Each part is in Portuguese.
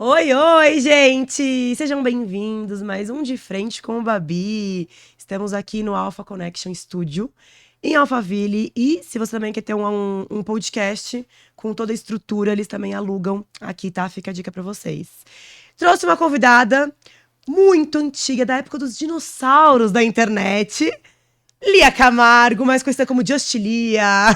Oi, oi, gente! Sejam bem-vindos, mais um De Frente com o Babi. Estamos aqui no Alpha Connection Studio, em Alphaville. E se você também quer ter um podcast com toda a estrutura, eles também alugam aqui, tá? Fica a dica pra vocês. Trouxe uma convidada muito antiga, da época dos dinossauros da internet. Lia Camargo, mais conhecida como Just Lia.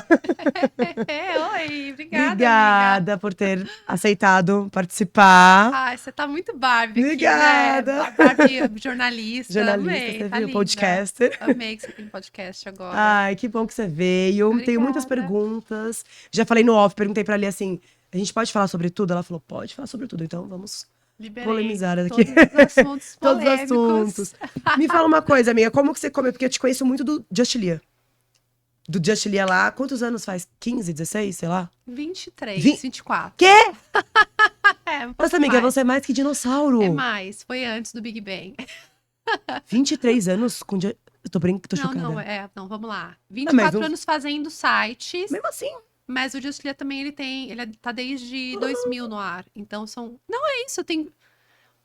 Oi, obrigada, amiga. Obrigada por ter aceitado participar. Ai, você tá muito Barbie Obrigada. aqui, né? Barbie jornalista. Jornalista, Amei, você tá viu? linda. Podcaster. Amei que você tem podcast agora. Ai, que bom que você veio. Tenho muitas Obrigada. perguntas. Já falei no off, perguntei pra Lia assim, a gente pode falar sobre tudo? Ela falou, pode falar sobre tudo, então vamos Liberei polemizar aqui. todos os assuntos Todos os polêmicos. assuntos. Me fala uma coisa, amiga, como que você come? Porque eu te conheço muito do Just Lia. Do Just Lia lá, quantos anos faz? 15, 16, sei lá? 23, Vi- 24. Quê? É, um pouco Nossa, amiga, mais. você é mais que dinossauro. É mais, foi antes do Big Bang. 23 anos com... Tô Não, chocada. não, vamos lá. mas 24 não- anos fazendo sites. Mesmo assim. Mas o Just Lia também, ele tá desde 2000 no ar. Então são... Não é isso,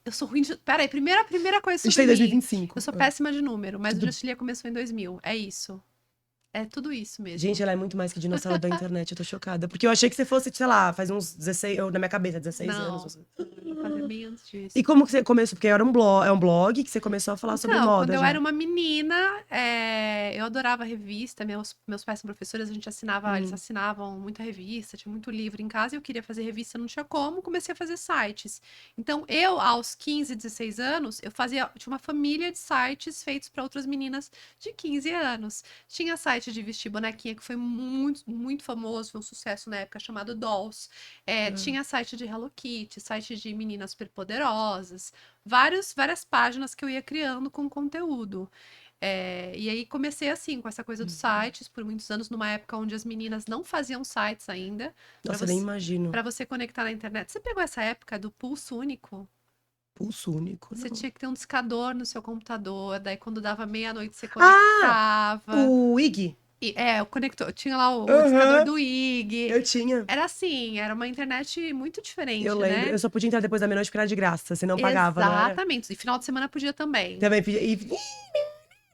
eu sou ruim de... Peraí, primeira coisa A gente tá sobre em mim. 2025. Eu sou péssima de número, mas Tudo- o Just Lia começou em 2000. É isso. É tudo isso mesmo. Gente, ela é muito mais que dinossauro da internet, eu tô chocada. Porque eu achei que você fosse, sei lá, faz uns 16, eu, na minha cabeça, 16 Não. anos. Vou fazer bem antes disso. E como que você começou? Porque era é um blog que você começou a falar sobre Então, moda quando eu já. era uma menina, eu adorava revista. Meus pais são professores, a gente assinava, eles assinavam muita revista, tinha muito livro em casa. E eu queria fazer revista, não tinha como, comecei a fazer sites. Então, eu, aos 15, 16 anos, tinha uma família de sites feitos para outras meninas de 15 anos. Tinha site de vestir bonequinha, que foi muito, muito famoso, foi um sucesso na época, chamado Dolls. Tinha site de Hello Kitty, site de meninas superpoderosas, várias páginas que eu ia criando com conteúdo. E aí comecei assim, com essa coisa dos sites, por muitos anos, numa época onde as meninas não faziam sites ainda. Nossa, nem imagino. Pra você conectar na internet. Você pegou essa época do pulso único? Pulso único. Você Não. tinha que ter um discador no seu computador, daí quando dava meia-noite você Ah! conectava. O IG? O conector, tinha lá o Aham. discador do IG. Eu tinha. Era assim, era uma internet muito diferente, Eu lembro. né? Eu só podia entrar depois da meia-noite porque era de graça. Você não pagava, não era? Exatamente. E final de semana podia também. Também podia. E...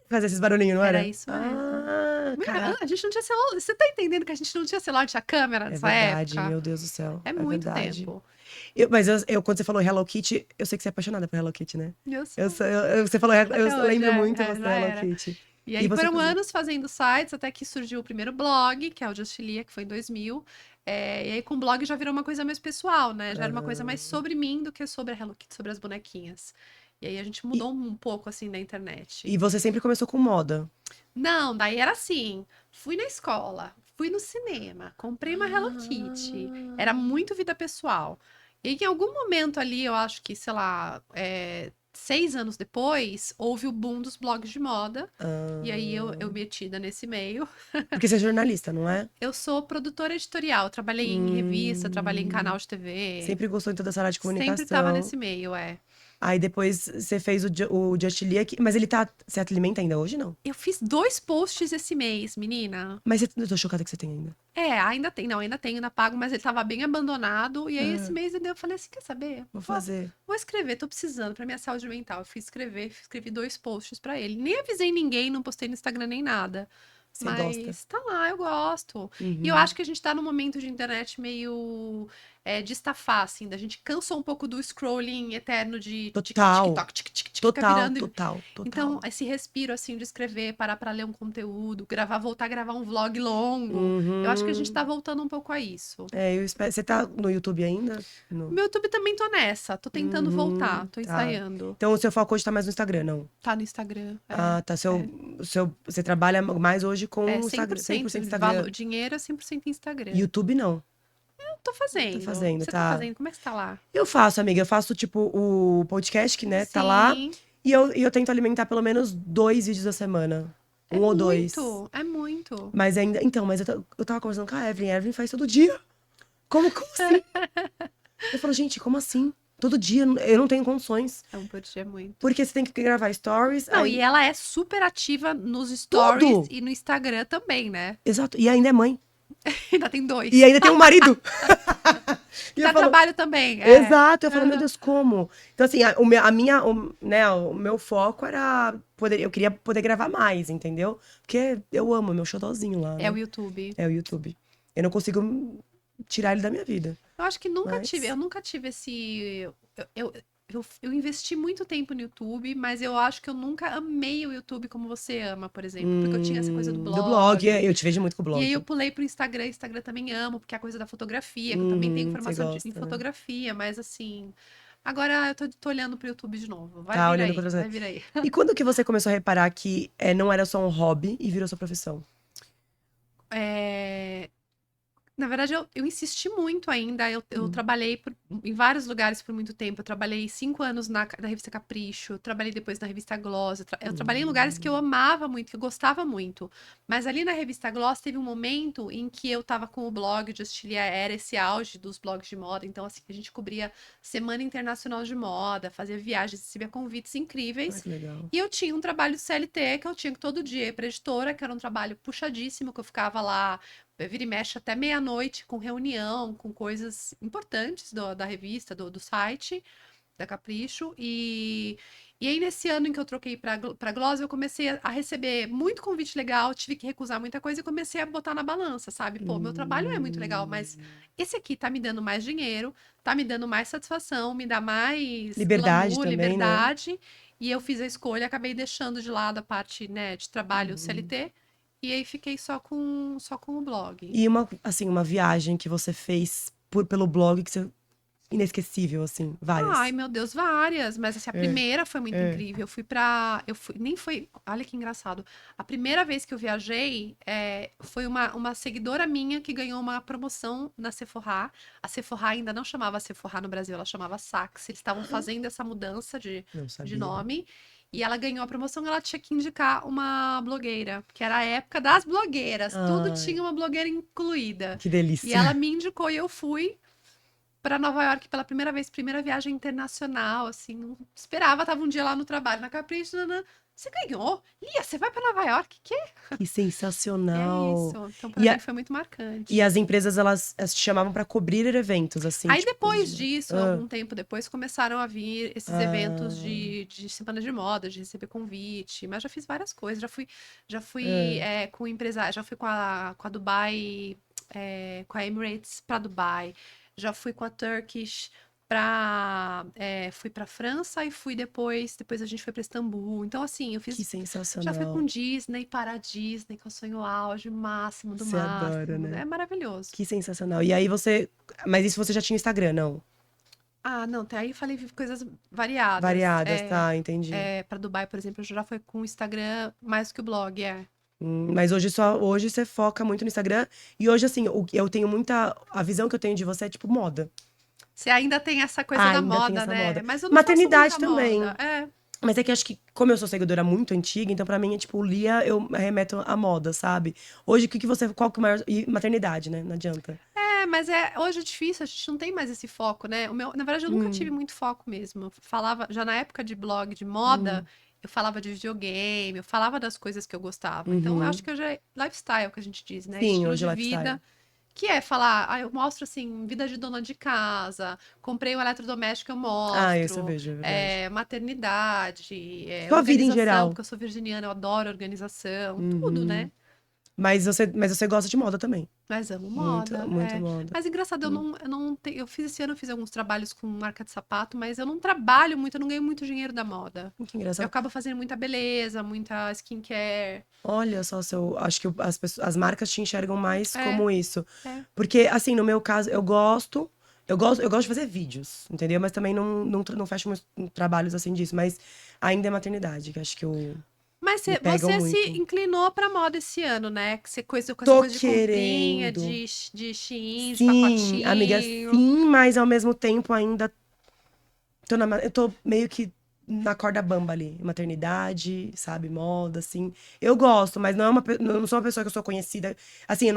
fazer esses barulhinhos, não era? Era isso mesmo. Ah, caraca. A gente não tinha celular. Você tá entendendo que a gente não tinha celular, tinha câmera É nessa verdade, época? meu Deus do céu. É muito verdade. tempo. Mas quando você falou Hello Kitty, eu sei que você é apaixonada por Hello Kitty, né? Você falou, Até eu hoje, lembro muito você já da Hello era. Kitty. E aí você foram fazia? anos fazendo sites, até que surgiu o primeiro blog, que é o Just Lia, que foi em 2000. E aí com o blog já virou uma coisa mais pessoal, né? Já era uma coisa mais sobre mim do que sobre a Hello Kitty, sobre as bonequinhas. E aí a gente mudou um pouco, assim, da internet. E você sempre começou com moda. Não, daí era assim, fui na escola, fui no cinema, comprei uma Hello Kitty. Era muito vida pessoal. E aí, em algum momento ali, eu acho que, sei lá, 6 anos depois, houve o boom dos blogs de moda. E aí eu metida nesse meio. Porque você é jornalista, não é? Eu sou produtora editorial, trabalhei em revista, trabalhei em canal de TV. Sempre gostou de toda essa área de comunicação. Sempre tava nesse meio, Aí depois você fez o Just Lia, mas ele tá... Você alimenta ainda hoje, não? Eu fiz 2 posts esse mês, menina. Mas eu tô chocada que você tem ainda. Ainda tem. Não, ainda tenho, ainda pago, mas ele tava bem abandonado. E aí, esse mês eu falei assim, quer saber? Vou fazer. Vou escrever, tô precisando pra minha saúde mental. Eu fui escrevi 2 posts pra ele. Nem avisei ninguém, não postei no Instagram nem nada. Você Mas gosta. tá lá, eu gosto. E eu acho que a gente tá num momento de internet meio de estafar, assim, da gente cansou um pouco do scrolling eterno de Total. TikTok, fica Total, virando. total. Então, esse respiro, assim, de escrever, parar pra ler um conteúdo, voltar a gravar um vlog longo. Eu acho que a gente tá voltando um pouco a isso. Eu espero. Você tá no YouTube ainda? No meu YouTube também tô nessa, tô tentando voltar, tô ensaiando. Então o seu foco hoje tá mais no Instagram, não? Tá no Instagram. Ah, tá. Você trabalha mais hoje com o 100%, Instagram, 100% Instagram. dinheiro é 100% Instagram. YouTube não. Eu tô fazendo. Tá fazendo, Você tá. tá fazendo? Como é que você tá lá? Eu faço, amiga. Eu faço, tipo, o podcast, que, né, tá lá. Sim. E eu tento alimentar pelo menos 2 vídeos da semana. Um ou dois. É muito. Mas ainda... Então, mas eu tava conversando com a Evelyn. A Evelyn faz todo dia. Como assim? Eu falo, gente, como assim? Todo dia, eu não tenho condições. É um por dia muito. Porque você tem que gravar stories. Não, aí... e ela é super ativa nos stories Tudo. e no Instagram também, né? Exato. E ainda é mãe. Ainda tem 2. E ainda tem um marido. E eu Dá falo, trabalho também. exato, eu falo, meu Aham. Deus, como? Então, assim, né, o meu foco era poder, eu queria poder gravar mais, entendeu? Porque eu amo meu xodózinho lá, É o né? YouTube. É o YouTube. Eu não consigo tirar ele da minha vida. Eu acho que eu Mas. nunca tive esse. Eu investi muito tempo no YouTube, mas eu acho que eu nunca amei o YouTube como você ama, por exemplo, porque eu tinha essa coisa do Do blog, blog. eu te vejo muito com o E aí eu blog. pulei pro Instagram, Instagram também amo, porque é a coisa da fotografia, que eu também tenho Você formação em gosta, né? fotografia, mas assim, agora eu tô olhando pro YouTube de novo. Tá olhando pra Vai outra. vir aí. E quando que você começou a reparar que não era só um hobby e virou sua profissão? É, Na verdade, eu insisti muito ainda. Eu Hum. trabalhei em vários lugares por muito tempo. Eu trabalhei 5 anos na revista Capricho, eu trabalhei depois na revista Gloss. Eu trabalhei em lugares que eu Hum. amava muito, que eu gostava muito. Mas ali na revista Gloss teve um momento em que eu tava com o blog de Estilia, era esse auge dos blogs de moda. Então, assim, a gente cobria Semana Internacional de Moda, fazia viagens, recebia convites Ai, incríveis. que legal. E eu tinha um trabalho CLT que eu tinha que todo dia ir pra editora, que era um trabalho puxadíssimo, que eu ficava lá vira e mexe até meia-noite com reunião, com coisas importantes da revista, do site, da Capricho. E aí, nesse ano em que eu troquei para Gloss, eu comecei a receber muito convite legal, tive que recusar muita coisa e comecei a botar na balança, sabe? Pô, meu trabalho é muito legal, mas Hum. esse aqui tá me dando mais dinheiro, tá me dando mais satisfação, me dá mais Liberdade glamour, também, né? liberdade. E eu fiz a escolha, acabei deixando de lado a parte, né, de trabalho Uhum. CLT. E aí fiquei só com o blog. E assim, uma viagem que você fez pelo blog que você. Inesquecível, assim, Ai, várias. meu Deus, várias, mas assim, a É, primeira foi muito é. incrível. Eu fui, nem foi, olha que engraçado. A primeira vez que eu viajei, foi uma seguidora minha que ganhou uma promoção na Sephora. A Sephora ainda não chamava Sephora no Brasil, ela chamava Saks. Eles estavam fazendo essa mudança Não de sabia. nome. E ela ganhou a promoção, ela tinha que indicar uma blogueira, que era a época das blogueiras, tudo Ai, tinha uma blogueira incluída. que E ela delícia. me indicou e eu fui para Nova York pela primeira vez, primeira viagem internacional, assim, não esperava, tava um dia lá no trabalho, na Capricho, nanã, você ganhou? Lia, você vai para Nova York? Que? Que É sensacional. isso. Então, para E, mim a- foi muito e marcante. as empresas, elas te chamavam pra cobrir eventos, assim, Aí tipo. depois disso, Ah, algum tempo depois, começaram a vir esses eventos ah, de semana de moda, de receber convite, mas já fiz várias coisas, já fui ah. com empresário, já fui com a Dubai, com a Emirates para Dubai, já fui com a Turkish fui para França e fui depois a gente foi para Istambul. Então assim, Que já fui com sensacional. Disney para a Disney, que é o sonho auge máximo do Você adora, máximo, né? é maravilhoso. Que sensacional. E aí você. Mas isso você já tinha Instagram, não? Ah, não, até aí eu falei coisas variadas. Variadas, tá, entendi. Para Dubai, por exemplo, eu já foi com o Instagram mais que o blog, é. Mas hoje você foca muito no Instagram. E hoje, assim, eu tenho muita. A visão que eu tenho de você é tipo moda. Você ainda tem essa coisa da Ainda tem moda, essa né? moda. Mas eu não faço Maternidade muita moda. também. É. Mas é que acho que, como eu sou seguidora muito antiga, então pra mim é tipo, Lia, eu remeto à moda, sabe? Hoje, o que que você. Qual que é o maior. E maternidade, né? Não adianta. Mas hoje é difícil, a gente não tem mais esse foco, né? Na verdade, eu nunca tive Hum, muito foco mesmo. Eu falava, já na época de blog de moda, hum, eu falava de videogame, eu falava das coisas que eu gostava. Então, eu acho uhum. que hoje é lifestyle que a gente diz, né? Sim, Estilo hoje é de lifestyle. vida. Que é falar, eu mostro assim, vida de dona de casa, comprei um eletrodoméstico, eu Ah, isso eu mostro, vejo, é verdade. maternidade, Sua vida em organização, geral. porque eu sou virginiana, eu adoro organização, tudo, Uhum. né? Mas você gosta de moda também. Mas amo Muito, moda, muito moda. Mas engraçado, Hum. esse ano eu fiz alguns trabalhos com marca de sapato, mas eu não trabalho muito, eu não ganho muito dinheiro da moda. Que Eu engraçado. acabo fazendo muita beleza, muita skincare. Olha só, acho que as marcas te enxergam mais É, como isso. é. Porque, assim, no meu caso, eu gosto de fazer vídeos, entendeu? Mas também não fecho meus trabalhos assim disso. Mas ainda é maternidade, que acho que Mas me pegam você se muito. inclinou pra moda esse ano, né? Que você com essa Tô coisa de comprinha, querendo. de Shein, de Sim, amiga, pacotinho. sim, mas ao mesmo tempo ainda eu tô meio que na corda bamba ali. Maternidade, sabe, moda, assim. Eu gosto, mas não sou uma pessoa que eu sou conhecida. Assim, eu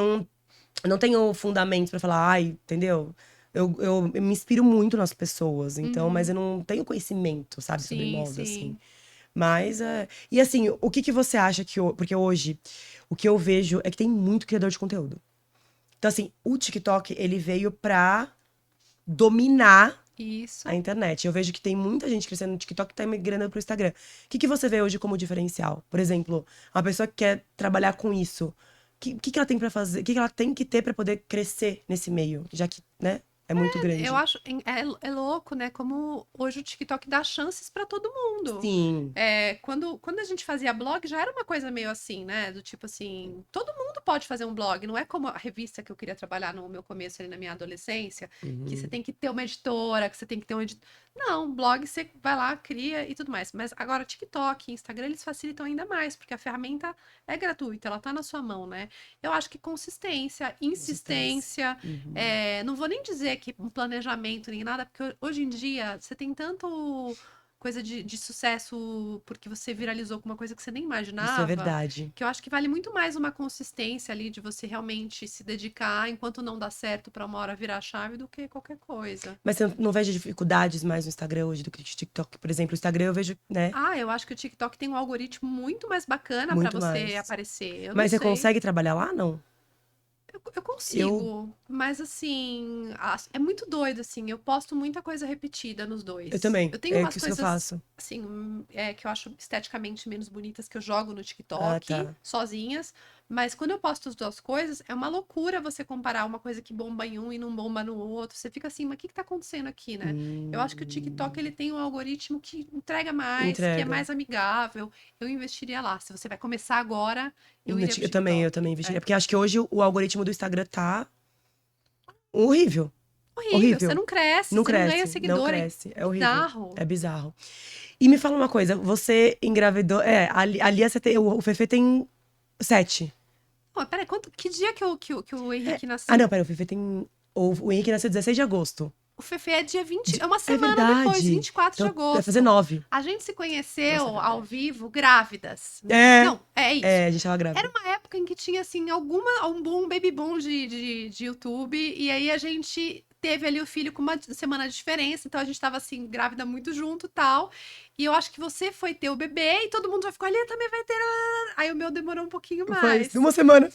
não tenho fundamento pra falar, ai, entendeu? Eu me inspiro muito nas pessoas, então, mas Uhum. eu não tenho conhecimento, sabe, sobre Sim, moda, assim. sim. Mas, e assim, o que que você acha que, porque hoje, o que eu vejo é que tem muito criador de conteúdo. Então, assim, o TikTok, ele veio pra dominar Isso. a internet. Eu vejo que tem muita gente crescendo no TikTok que tá migrando pro Instagram. O que você vê hoje como diferencial? Por exemplo, uma pessoa que quer trabalhar com isso, o que ela tem pra fazer? O que ela tem que ter pra poder crescer nesse meio? Já que, né, é muito Eu grande. acho é louco, né? Como hoje o TikTok dá chances pra todo mundo. Sim. Quando a gente fazia blog, já era uma coisa meio assim, né? Do tipo assim, todo mundo pode fazer um blog. Não é como a revista que eu queria trabalhar no meu começo ali na minha adolescência, que você Uhum. tem que ter uma editora, que você tem que ter um editor. Não, blog você vai lá, cria e tudo mais. Mas agora, TikTok, Instagram, eles facilitam ainda mais, porque a ferramenta é gratuita, ela tá na sua mão, né? Eu acho que consistência, Consistência. insistência. Uhum. Não vou nem dizer que um planejamento nem nada, porque hoje em dia você tem tanto coisa de sucesso porque você viralizou com uma coisa que você nem Isso é imaginava, verdade. que eu acho que vale muito mais uma consistência ali de você realmente se dedicar enquanto não dá certo para uma hora virar a chave do que qualquer coisa. Mas você não vejo dificuldades mais no Instagram hoje do que no TikTok? Por exemplo, o Instagram eu vejo, né, Eu acho que o TikTok tem um algoritmo muito mais bacana para muito você mais. aparecer. Eu não Mas você sei. consegue trabalhar lá? Não. Eu Eu, consigo, mas assim, é muito doido, assim. Eu posto muita coisa repetida nos eu dois. também. Eu tenho É umas isso que eu coisas, faço. assim, que eu acho esteticamente menos bonitas que eu jogo no Ah, TikTok, tá. sozinhas. Mas quando eu posto as duas coisas, é uma loucura você comparar uma coisa que bomba em um e não bomba no outro. Você fica assim, mas o que que tá acontecendo aqui, né? Eu acho que o TikTok, Hum, ele tem um algoritmo que entrega mais, que é entrega. mais amigável. Eu investiria lá. Se você vai começar agora, eu iria pro Eu também TikTok. investiria. Porque acho que hoje o algoritmo do Instagram tá horrível. Horrível, você Horrível. não cresce, Não você não ganha cresce, não seguidor, é cresce. É horrível. bizarro. É bizarro. E me fala uma coisa, você engravidou. A Lia, você tem, o Fefe tem 7. Pô, peraí, que dia que o É. Henrique Ah, não, nasceu? peraí, o Fefe tem. O Henrique nasceu 16 de agosto. O Fefe é dia 20, é uma É semana depois, verdade. 24 de Então vai fazer agosto. 9. A gente se Nossa, é conheceu ao verdade. vivo grávidas. É, Não, é isso. a gente tava Era grávida. uma época em que tinha, assim, um boom, baby boom de YouTube, e aí a gente teve ali o filho com uma semana de diferença, então a gente tava, assim, grávida muito junto e tal. E eu acho que você foi ter o bebê e todo mundo já ficou ali, também vai ter. Aí o meu demorou um pouquinho Faz mais. uma semana.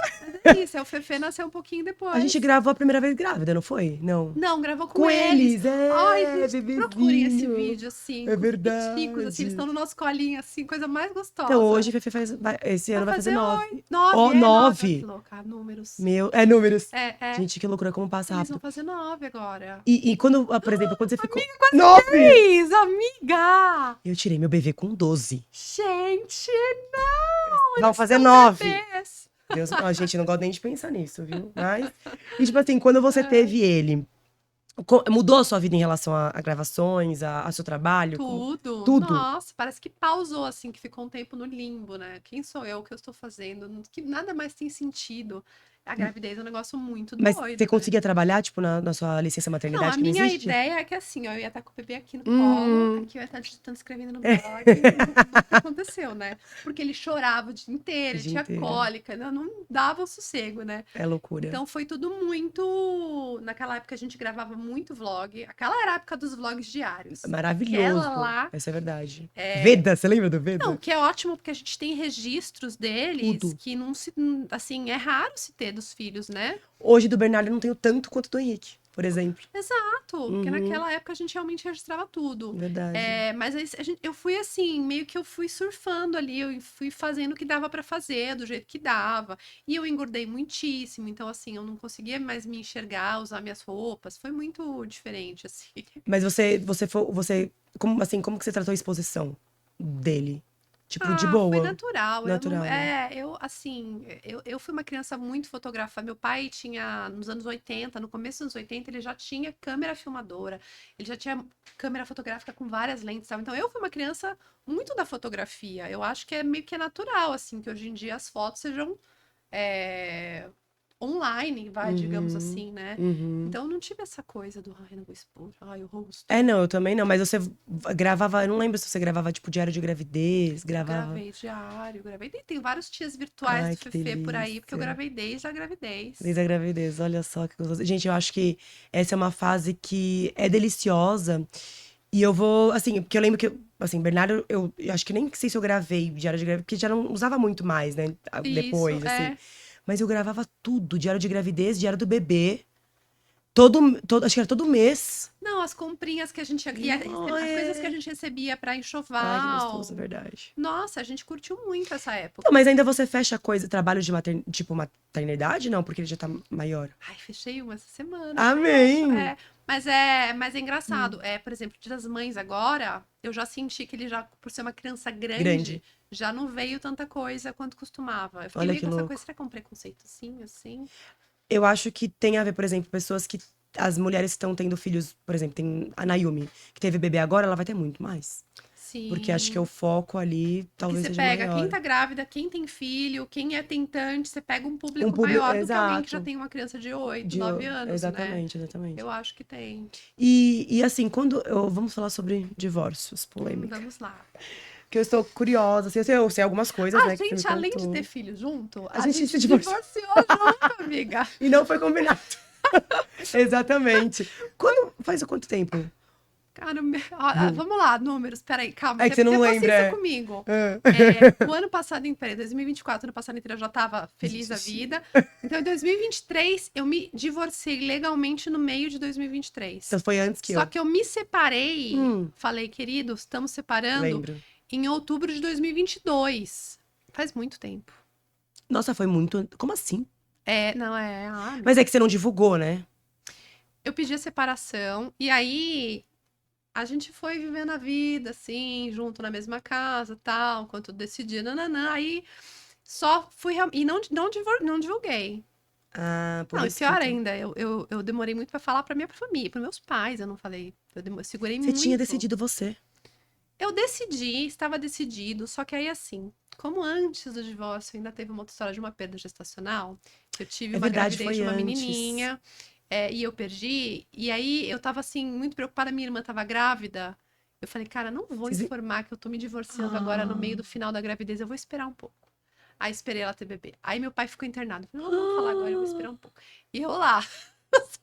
Mas é isso, o Fefe nasceu um pouquinho A gente depois. gravou a primeira vez grávida, não foi? Não. Não, gravou com Com eles. eles, Ai, é, gente, procurem esse bebezinho. vídeo, assim, É com os piticos, assim, eles verdade. estão no nosso colinho, assim, coisa mais Então hoje gostosa. a Fefe esse Vai ano vai fazer fazer 9. 9, Ó, é 9. Olha que 9. louca, números. Meu, é números. É. Gente, que loucura, como passa Eles vão rápido. fazer 9 agora. E quando, por exemplo, quando você ficou. Amiga, quase 9! 10, amiga! Eu tirei meu bebê com 12. Gente, não! Vão Eles fazer são 9. bebês. Deus, a gente não gosta nem de pensar nisso, viu? Mas. E tipo assim, quando você teve ele, mudou a sua vida em relação a gravações, a seu trabalho? Tudo. Tudo. Nossa, parece que pausou, assim, que ficou um tempo no limbo, né? Quem sou eu, o que eu estou fazendo? Que nada mais tem sentido. A gravidez é um negócio muito Mas você doido, né? conseguia trabalhar, tipo, na sua licença Não, a maternidade, que não minha existe? ideia é que assim, ó, eu ia estar com o bebê aqui no colo, Hum. aqui eu ia estar digitando, escrevendo no blog, e nunca aconteceu, né? Porque ele chorava o dia O inteiro, ele dia tinha inteiro. cólica, não dava o sossego, né? É loucura. Então foi tudo muito. Naquela época a gente gravava muito vlog. Aquela era a época dos vlogs diários. Aquela Maravilhoso. lá. Essa é verdade. É... Veda, você lembra do Não, Veda? que é ótimo porque a gente tem registros deles Tudo. que não se. Assim, é raro se ter dos filhos, né? Hoje do Bernardo eu não tenho tanto quanto do Henrique, por exemplo. Exato, porque Uhum, naquela época a gente realmente registrava tudo. verdade. Mas aí eu fui assim, meio que eu fui surfando ali, eu fui fazendo o que dava pra fazer, do jeito que dava. E eu engordei muitíssimo, então assim, eu não conseguia mais me enxergar, usar minhas roupas. Foi muito diferente, assim. Mas como assim, como que você tratou a exposição dele? Tipo, de Foi boa, natural. Eu não. natural, né? Eu, assim, eu fui uma criança muito fotógrafa. Meu pai tinha, nos anos 80, no começo dos anos 80, ele já tinha câmera filmadora, ele já tinha câmera fotográfica com várias lentes, sabe? Então eu fui uma criança muito da fotografia. Eu acho que é meio que natural, assim, que hoje em dia as fotos sejam é, online, vai, digamos Uhum, assim, né? uhum. Então eu não tive essa coisa do, ai, não vou expor, ai, o rosto. É, não, eu também não, mas você gravava, eu não lembro se você gravava, tipo, diário de gravidez, Eu gravava. gravei diário, gravei. Tem vários tias virtuais Ai, do que Fefe por aí, porque eu delícia. gravei desde a gravidez. Desde a gravidez, olha só que gostoso. Gente, eu acho que essa é uma fase que é deliciosa. E eu vou, assim, porque eu lembro que, assim, Bernardo, eu acho que nem sei se eu gravei diário de gravidez, porque já não usava muito mais, né? Isso, Depois, assim. é. Mas eu gravava tudo, diário de gravidez, diário do bebê. Acho que era todo mês. Não, as comprinhas que a gente... E as coisas que a gente recebia pra Ai, que enxoval. gostoso, é verdade. Nossa, a gente curtiu muito essa época. Não, mas ainda você fecha trabalho de tipo maternidade? Não, porque ele já tá maior. Ai, fechei uma essa semana. Amém! É, mas é engraçado. Por exemplo, Dia das Mães agora, eu já senti que ele já, por ser uma criança grande, já não veio tanta coisa quanto costumava. Eu fiquei Olha meio que com essa louco. coisa, será que é um preconceitozinho, assim? Eu acho que tem a ver, por exemplo, pessoas que. As mulheres que estão tendo filhos, por exemplo, tem a Nayumi, que teve bebê agora, ela vai ter muito mais. Porque acho que o Sim. foco ali Porque talvez você seja pega quem maior. tá grávida, quem tem filho, quem é tentante, você pega um Um público público. maior do que alguém que já Exato. tem uma criança de 8, 9 anos, né? Exatamente, exatamente. Eu acho que tem. E assim, vamos falar sobre divórcios, polêmica. Vamos lá. Que eu estou curiosa, assim, eu sei algumas coisas, A né, que você me gente, além de ter contou. filho junto, A a gente se gente divorciou. divorciou junto, amiga. E não foi combinado. Exatamente. Faz quanto tempo? Cara, vamos lá, números. Peraí, calma. É que você não Ter lembra. paciência comigo. É. O ano passado inteiro, 2024, ano passado inteiro, eu já tava feliz da vida. Então, em 2023, eu me divorciei legalmente no meio de 2023. Então foi antes que Só eu. que eu me separei, falei, querido, estamos separando Lembro. em outubro de 2022. Faz muito tempo. Nossa, foi muito. Como assim? Não é. Mas é que você não divulgou, né? Eu pedi a separação e aí a gente foi vivendo a vida, assim, junto na mesma casa, tal, enquanto eu decidia, nananã. Aí só fui. E não divulguei. Ah, por Não, e isso que pior então. ainda, eu demorei muito pra falar pra minha família, pros meus pais, eu não falei. Eu segurei Você tinha muito. decidido você. Eu decidi, estava decidido, só que aí assim, como antes do divórcio ainda teve uma outra história de uma perda gestacional, que eu tive É uma verdade, gravidez foi de uma antes. menininha, e eu perdi, e aí eu tava assim, muito preocupada, minha irmã tava grávida. Eu falei, cara, não vou Vocês... informar que eu tô me divorciando agora no meio do final da gravidez, eu vou esperar um pouco. Aí esperei ela ter bebê. Aí meu pai ficou internado. Eu falei, não vou falar agora, eu vou esperar um pouco. E eu lá,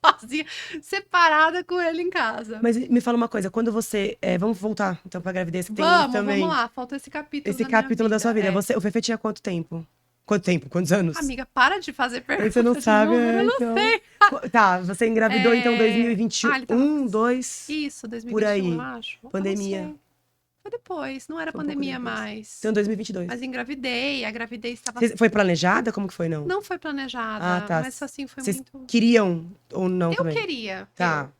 sozinha, separada com ele em casa. Mas me fala uma coisa, quando você. Vamos voltar então pra gravidez, que tem Vamos também. lá. Faltou esse capítulo Esse da minha capítulo da sua vida. O Fefe tinha quanto tempo? Quanto tempo? Quantos anos? Amiga, para de fazer Você não perguntas de sabe, número, eu não então. sei. Tá, você engravidou então Ele tava 2021, 2, Isso, por 2021, eu aí. acho. Eu não Pandemia. sei. Foi depois, não era Foi um pouco pandemia depois. mais. Então 2022. Mas engravidei, a gravidez estava... Foi planejada? Como que foi, não? Não foi Ah, planejada, tá. mas assim, foi Vocês muito... queriam ou não Eu também? queria, Tá.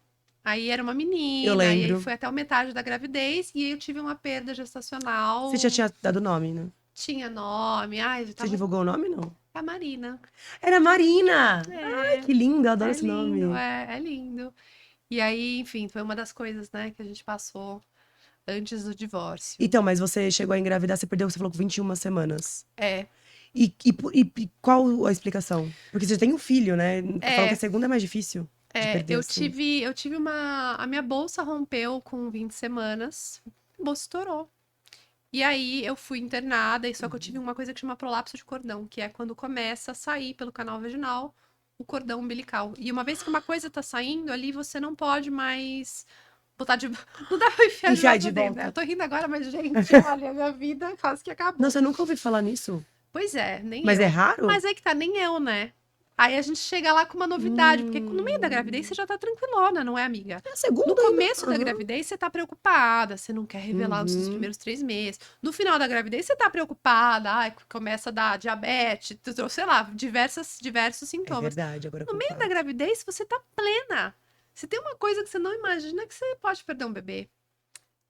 Aí era uma Eu menina, e aí lembro. foi até a metade da gravidez, e aí eu tive uma perda gestacional. Você já tinha dado nome, né? Tinha nome, ai, Você tava... divulgou o nome, não? A Marina. Era Marina! Ai, É, que lindo, eu adoro é esse lindo, nome. é lindo. E aí, enfim, foi uma das coisas, né, que a gente passou antes do divórcio. Então, mas você chegou a engravidar, você falou com 21 semanas. É, E qual a explicação? Porque você tem um filho, né? Falam que a é, segunda é mais difícil de perder, eu assim. tive a minha bolsa rompeu com 20 semanas, a bolsa estourou. E aí eu fui internada, e só que eu tive uma coisa que chama prolapso de cordão, que é quando começa a sair pelo canal vaginal o cordão umbilical. E uma vez que uma coisa tá saindo, ali você não pode mais botar de... Não dá pra enfiar de Enfiar volta de dentro, né? volta. Eu tô rindo agora, mas, gente, olha, a minha vida quase que acabou. Nossa, eu nunca ouvi falar nisso. Pois é, nem Mas é eu. raro? Mas aí que tá, nem eu, né? Aí a gente chega lá com uma novidade, porque no meio da gravidez você já tá tranquilona, não é, amiga? É a No segunda ainda. começo da gravidez você tá preocupada, você não quer revelar os seus Uhum. primeiros 3 meses. No final da gravidez você tá preocupada, ai, começa a dar diabetes, sei lá, diversos É sintomas. verdade, agora No meio da concordo. gravidez você tá plena. Se tem uma coisa que você não imagina, é que você pode perder um bebê.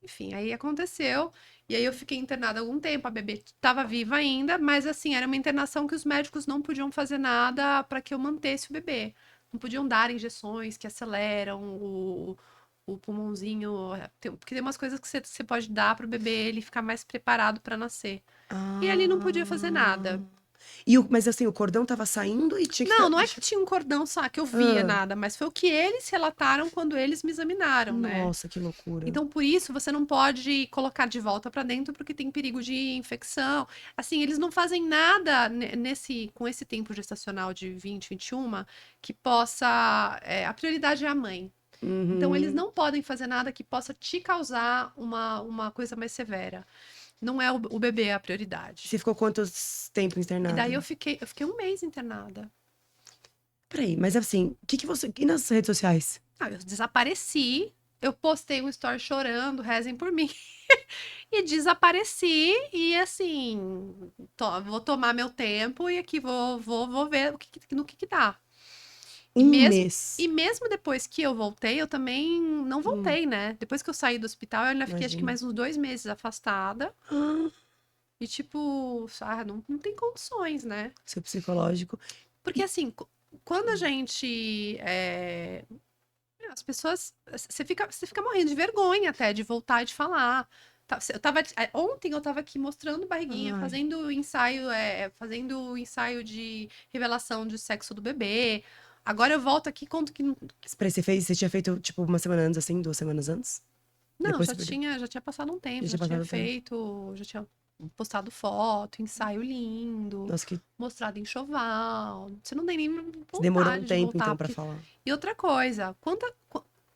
Enfim, aí aconteceu. E aí eu fiquei internada algum tempo. A bebê estava viva ainda, mas assim, era uma internação que os médicos não podiam fazer nada para que eu mantesse o bebê. Não podiam dar injeções que aceleram o pulmãozinho. Porque tem umas coisas que você pode dar para o bebê ele ficar mais preparado para nascer. E ali não podia fazer nada. Mas assim, o cordão tava saindo e tinha que Não, não é que tinha um cordão só que eu via nada, mas foi o que eles relataram quando eles me examinaram, né? Nossa, que loucura. Então, por isso, você não pode colocar de volta para dentro, porque tem perigo de infecção. Assim, eles não fazem nada com esse tempo gestacional de 20, 21, que possa. A prioridade é a mãe. Então, eles não podem fazer nada que possa te causar uma coisa mais severa. Não é o bebê a prioridade. Você ficou quanto tempo E internada? daí eu fiquei 1 mês internada. Peraí, mas assim, o que que você... E nas redes sociais? Ah, eu desapareci, eu postei um story chorando, rezem por mim. E desapareci, e assim, vou tomar meu tempo e aqui vou ver no que dá. E Um mesmo, mês. e mesmo depois que eu voltei, eu também não Hum, voltei, né? Depois que eu saí do hospital, eu ainda fiquei acho que imagino. mais uns 2 meses afastada. Ah, E tipo, não tem condições, né? seu psicológico. Porque E- assim, quando a gente. As pessoas. Você fica morrendo de vergonha até de voltar e de falar. Ontem eu tava aqui mostrando barriguinha, Ai. fazendo ensaio de revelação de sexo do bebê. Agora eu volto aqui e conto que. Peraí, você tinha feito, tipo, uma semana antes, assim, 2 semanas antes? Não, Depois já você perdeu. tinha, já tinha passado um Já tempo, já tinha tinha passado o tempo. feito, já tinha postado foto, ensaio lindo, Nossa, que mostrado enxoval. Você não tem nem demorou um vontade de tempo, voltar, então, pra porque... falar. E outra coisa,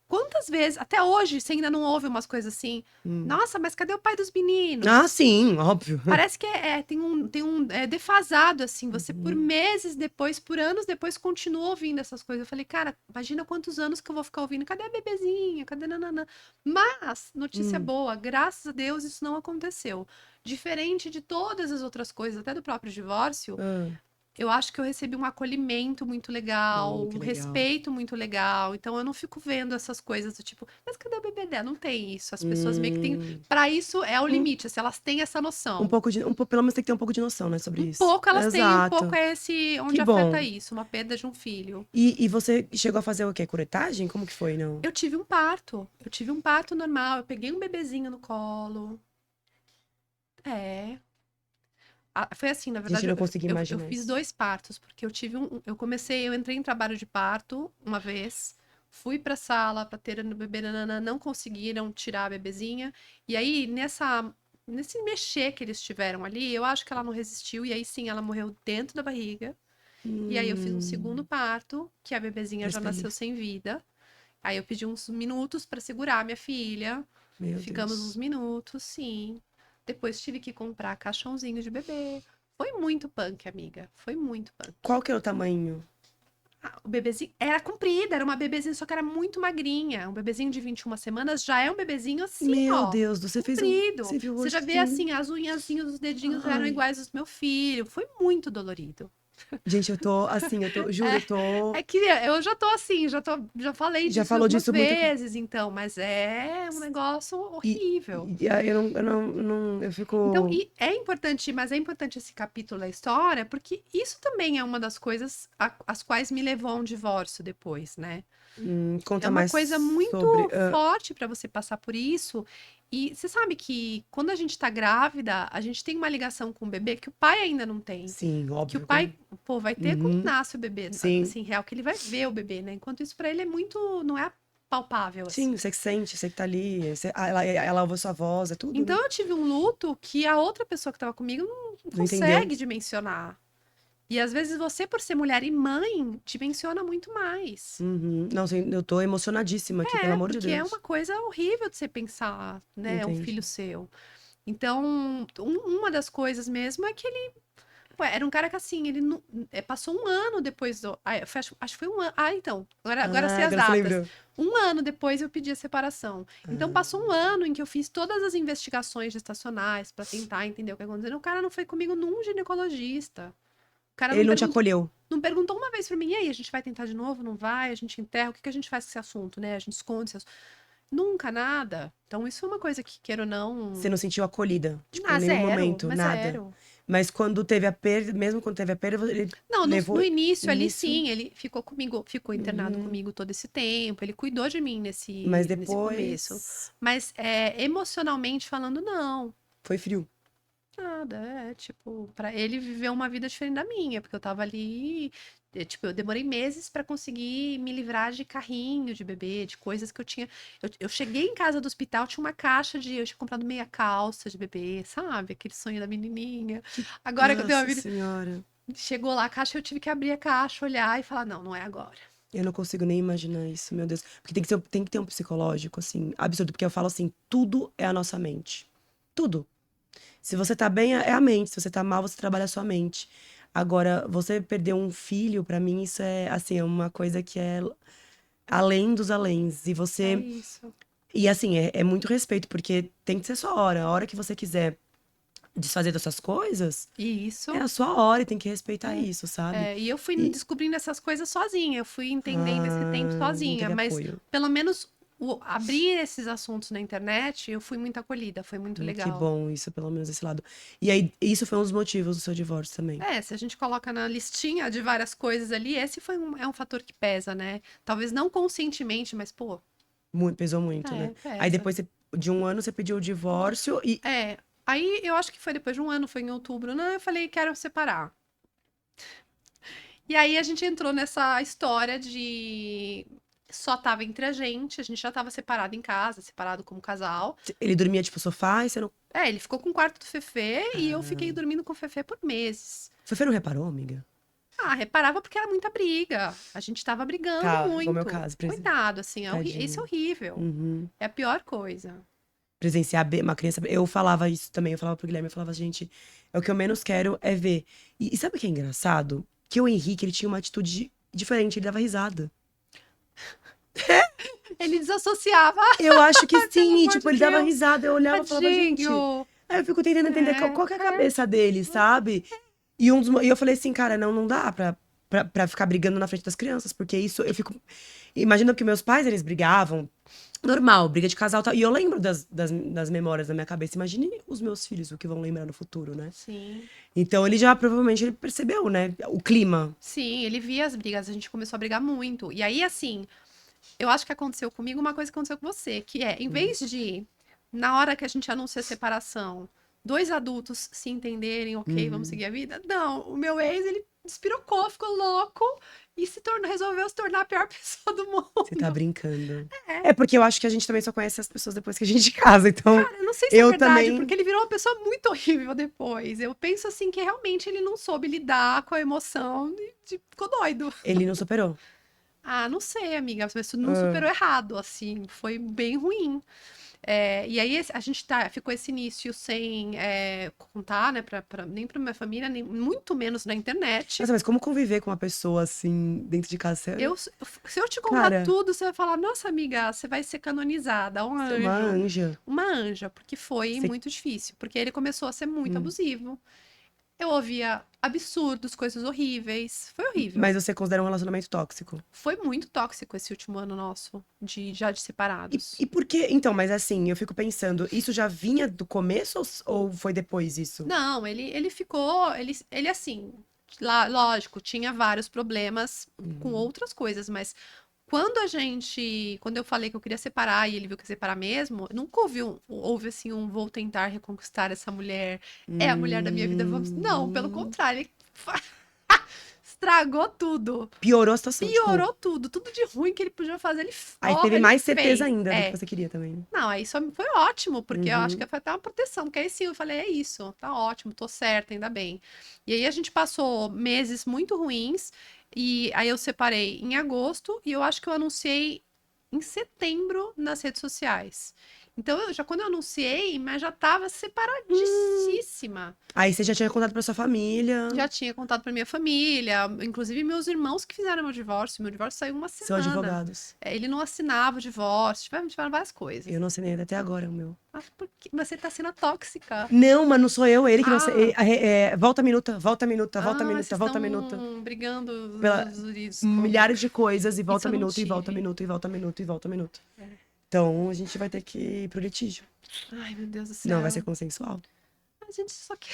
quantas vezes, até hoje, você ainda não ouve umas coisas assim? Hum. Nossa, mas cadê o pai dos Ah, meninos? sim, óbvio. Parece que tem um defasado, assim. Você, por Uhum. meses depois, por anos depois, continua ouvindo essas coisas. Eu falei, cara, imagina quantos anos que eu vou ficar ouvindo. Cadê a bebezinha? Cadê nananã? Mas, notícia Hum. boa, graças a Deus isso não aconteceu. Diferente de todas as outras coisas, até do próprio divórcio, Ah. eu acho que eu recebi um acolhimento muito legal, Que um legal. respeito muito legal. Então eu não fico vendo essas coisas do tipo, mas cadê o bebê dela? Não tem isso. As pessoas meio que têm. Hum. Pra isso é o Um, limite, se elas têm essa um noção. pouco de... pelo menos tem que ter um pouco de noção, né, sobre Um isso. pouco elas têm, um pouco Exato. é esse Que onde afeta bom. isso, uma perda de um filho. E você chegou a fazer o quê? Curetagem? Como que foi, não? Eu tive um parto normal, eu peguei um bebezinho no colo. É. Foi assim, na Gente, eu verdade, não consegui eu imaginar fiz isso. 2 partos, porque eu entrei em trabalho de parto uma vez, fui pra sala pra ter no bebê, nanana, não conseguiram tirar a bebezinha, e aí nesse mexer que eles tiveram ali, eu acho que ela não resistiu, e aí sim, ela morreu dentro da barriga, e aí eu fiz um segundo Hum, parto, que a bebezinha já nasceu feliz. sem vida, aí eu pedi uns minutos pra segurar minha filha, Meu ficamos uns Deus. minutos, sim. Depois tive que comprar caixãozinho de bebê. Foi muito punk, amiga. Foi muito punk. Qual que é o tamanho? O bebezinho era comprido, era uma bebezinha, só que era muito magrinha. Um bebezinho de 21 semanas já é um bebezinho assim, Meu ó, Deus, você fez um. comprido. Você viu o Você já vê rostinho? assim, as unhazinhas dos dedinhos eram Ai. iguais aos do meu filho. Foi muito dolorido. Gente, eu tô assim, juro, eu É tô. que eu já tô assim, já falei Já disso falou algumas disso muito. vezes, então, mas é um negócio horrível. Eu Então, fico. e é importante, mas é importante esse capítulo da história, porque isso também é uma das coisas as quais me levou a um divórcio depois, né? É Conta uma mais coisa muito sobre. forte para você passar por isso. E você sabe que quando a gente tá grávida, a gente tem uma ligação com o bebê que o pai ainda não tem. Sim, Que o óbvio. pai, pô, vai ter quando Uhum, nasce o bebê, sim. assim, real, que ele vai ver o bebê, né? Enquanto isso para ele é muito, não é palpável assim. Sim, você que sente, você que tá ali. Ela ouve sua voz, é tudo, né? Então eu tive um luto que a outra pessoa que estava comigo não Não entendeu? consegue dimensionar. E às vezes você, por ser mulher e mãe, dimensiona muito mais. Uhum. Não, sim, eu tô emocionadíssima aqui, pelo É, amor de porque é uma Deus. coisa horrível de você pensar, né? Um filho Entendi. seu. Então, uma das coisas mesmo é que ele pô, era um cara que assim, ele não, passou um ano depois do. Acho que foi um ano. Ah, então. Agora sei Ah, as agora você datas. lembrou. Um ano depois eu pedi a separação. Então Ah. passou um ano em que eu fiz todas as investigações gestacionais para tentar entender o que aconteceu. O cara não foi comigo num ginecologista. O cara Ele não não te perguntou, acolheu. não perguntou uma vez pra mim, e aí, a gente vai tentar de novo? Não vai? A gente enterra? O que que a gente faz com esse assunto, né? A gente esconde esse assunto. Nunca, nada. Então, isso é uma coisa que, queira ou Você não. não sentiu acolhida, tipo, em Ah, nenhum zero, momento, mas nada. zero. Mas quando teve a perda, mesmo quando teve a perda, ele Não, no levou início ali início. sim, ele ficou comigo, ficou internado Uhum. comigo todo esse tempo, ele cuidou de mim Mas nesse começo. depois Mas emocionalmente falando, não. foi frio. Nada, tipo, pra ele viver uma vida diferente da minha, porque eu tava ali, tipo, eu demorei meses pra conseguir me livrar de carrinho de bebê, de coisas que eu tinha. Eu cheguei em casa do hospital, tinha uma caixa de. Eu tinha comprado meia calça de bebê, sabe? Aquele sonho da menininha. Que... Agora que eu tenho uma Nossa vida. Senhora. Chegou lá a caixa, eu tive que abrir a caixa, olhar e falar: não, não é agora. Eu não consigo nem imaginar isso, meu Deus. Porque tem que ter um psicológico, assim, absurdo. Porque eu falo assim, tudo é a nossa mente. Tudo. Se você tá bem, é a mente. Se você tá mal, você trabalha a sua mente. Agora, você perder um filho, pra mim, isso é, assim, é uma coisa que é além dos aléns. E É você. isso. E assim, é muito respeito, porque tem que ser sua hora. A hora que você quiser desfazer dessas coisas, E é isso. a sua hora e tem que respeitar isso, sabe? E eu fui E. descobrindo essas coisas sozinha, eu fui entendendo esse tempo Não sozinha, teve mas apoio. pelo menos abrir esses assuntos na internet, eu fui muito acolhida, foi muito Que legal. bom, isso, pelo menos esse lado. E aí, isso foi um dos motivos do seu divórcio também. Se a gente coloca na listinha de várias coisas ali, esse é um fator que pesa, né? Talvez não conscientemente, mas, pô, Pesou muito, né? Aí pesa. depois de um ano você pediu o divórcio e. Aí eu acho que foi depois de um ano, foi em outubro, né? Eu falei, quero separar. E aí a gente entrou nessa história de só tava entre a gente já tava separado em casa, separado como casal. Ele dormia tipo sofá e você não. Ele ficou com o quarto do Fefe e eu fiquei Ah. dormindo com o Fefe por meses. Você não reparou, amiga? Reparava porque era muita briga. A gente tava brigando Tá, igual meu muito. caso, Cuidado, assim, isso é tadinho. horrível. Uhum. É a pior coisa. Presenciar uma criança. Eu falava isso também, eu falava pro Guilherme, eu falava, gente, é o que eu menos quero é ver. E sabe o que é engraçado? Que o Henrique, ele tinha uma atitude diferente, ele dava risada. Ele desassociava. Eu acho que Pelo sim, e, amor tipo, de ele dava Deus. risada, eu olhava e falava, gente. Tadinho. Aí eu fico tentando entender qual que é a cabeça dele, sabe? E eu falei assim, cara, não dá pra ficar brigando na frente das crianças, porque isso eu fico. Imagina que meus pais, eles brigavam. Normal, briga de casal e tal. E eu lembro das memórias na minha cabeça. Imagine os meus filhos, o que vão lembrar no futuro, né? Sim. Então ele já provavelmente ele percebeu, né? O clima. Sim, ele via as brigas, a gente começou a brigar muito. E aí, assim, eu acho que aconteceu comigo uma coisa que aconteceu com você, que é, em vez de, na hora que a gente anuncia a separação, dois adultos se entenderem, ok, vamos seguir a vida, não, o meu ex, ele despirocou, ficou louco e resolveu se tornar a pior pessoa do mundo. Você tá brincando. É porque eu acho que a gente também só conhece as pessoas depois que a gente casa, então Cara, eu não sei se é eu verdade, também. porque ele virou uma pessoa muito horrível depois. Eu penso assim que realmente ele não soube lidar com a emoção e ficou doido. Ele não superou. Não sei, amiga, mas não Ah. superou errado, assim, foi bem ruim. E aí a gente ficou esse início sem contar, né, nem pra minha família, nem, muito menos na internet. Nossa, mas como conviver com uma pessoa assim dentro de casa? Se eu te contar Cara, tudo, você vai falar, nossa, amiga, você vai ser canonizada, um você é uma anjo. anja. Uma anja, porque foi Você- muito difícil, porque ele começou a ser muito Hum. abusivo. Eu ouvia absurdos, coisas horríveis. Foi horrível. Mas você considera um relacionamento tóxico? Foi muito tóxico esse último ano nosso, já de separados. E por que? Então, mas assim, eu fico pensando, isso já vinha do começo ou foi depois isso? Não, ele ficou. Ele assim. Lá, lógico, tinha vários problemas com outras coisas, mas quando eu falei que eu queria separar e ele viu que ia separar mesmo, nunca houve assim vou tentar reconquistar essa mulher, é a mulher da minha vida, vamos. Não, pelo contrário, ele estragou tudo. Piorou a situação, tipo. Piorou tudo de ruim que ele podia fazer, Aí teve ele mais certeza fez. ainda do que você queria também. Não, aí só foi ótimo, porque eu acho que foi até uma proteção, porque aí sim eu falei, é isso, tá ótimo, tô certa, ainda bem. E aí a gente passou meses muito ruins, e aí eu separei em agosto, e eu acho que eu anunciei em setembro nas redes sociais. Então, quando eu anunciei, mas já tava separadíssima. Aí você já tinha contado pra sua família. Já tinha contado pra minha família, inclusive meus irmãos que fizeram meu divórcio. Meu divórcio saiu uma São semana. advogados. Ele não assinava o divórcio, tiveram várias coisas. Eu não assinei até agora o meu. Mas você tá sendo tóxica. Não, mas não sou eu, ele que não sei. Volta minuta, volta minuta, volta Vocês minuta, volta estão minuta. brigando Pela- nos Milhares de coisas e volta eu não minuto, e volta tive. minuto, e volta minuto, e volta minuto. Então a gente vai ter que ir pro litígio. Ai, meu Deus do céu. Não vai ser consensual. A gente só quer.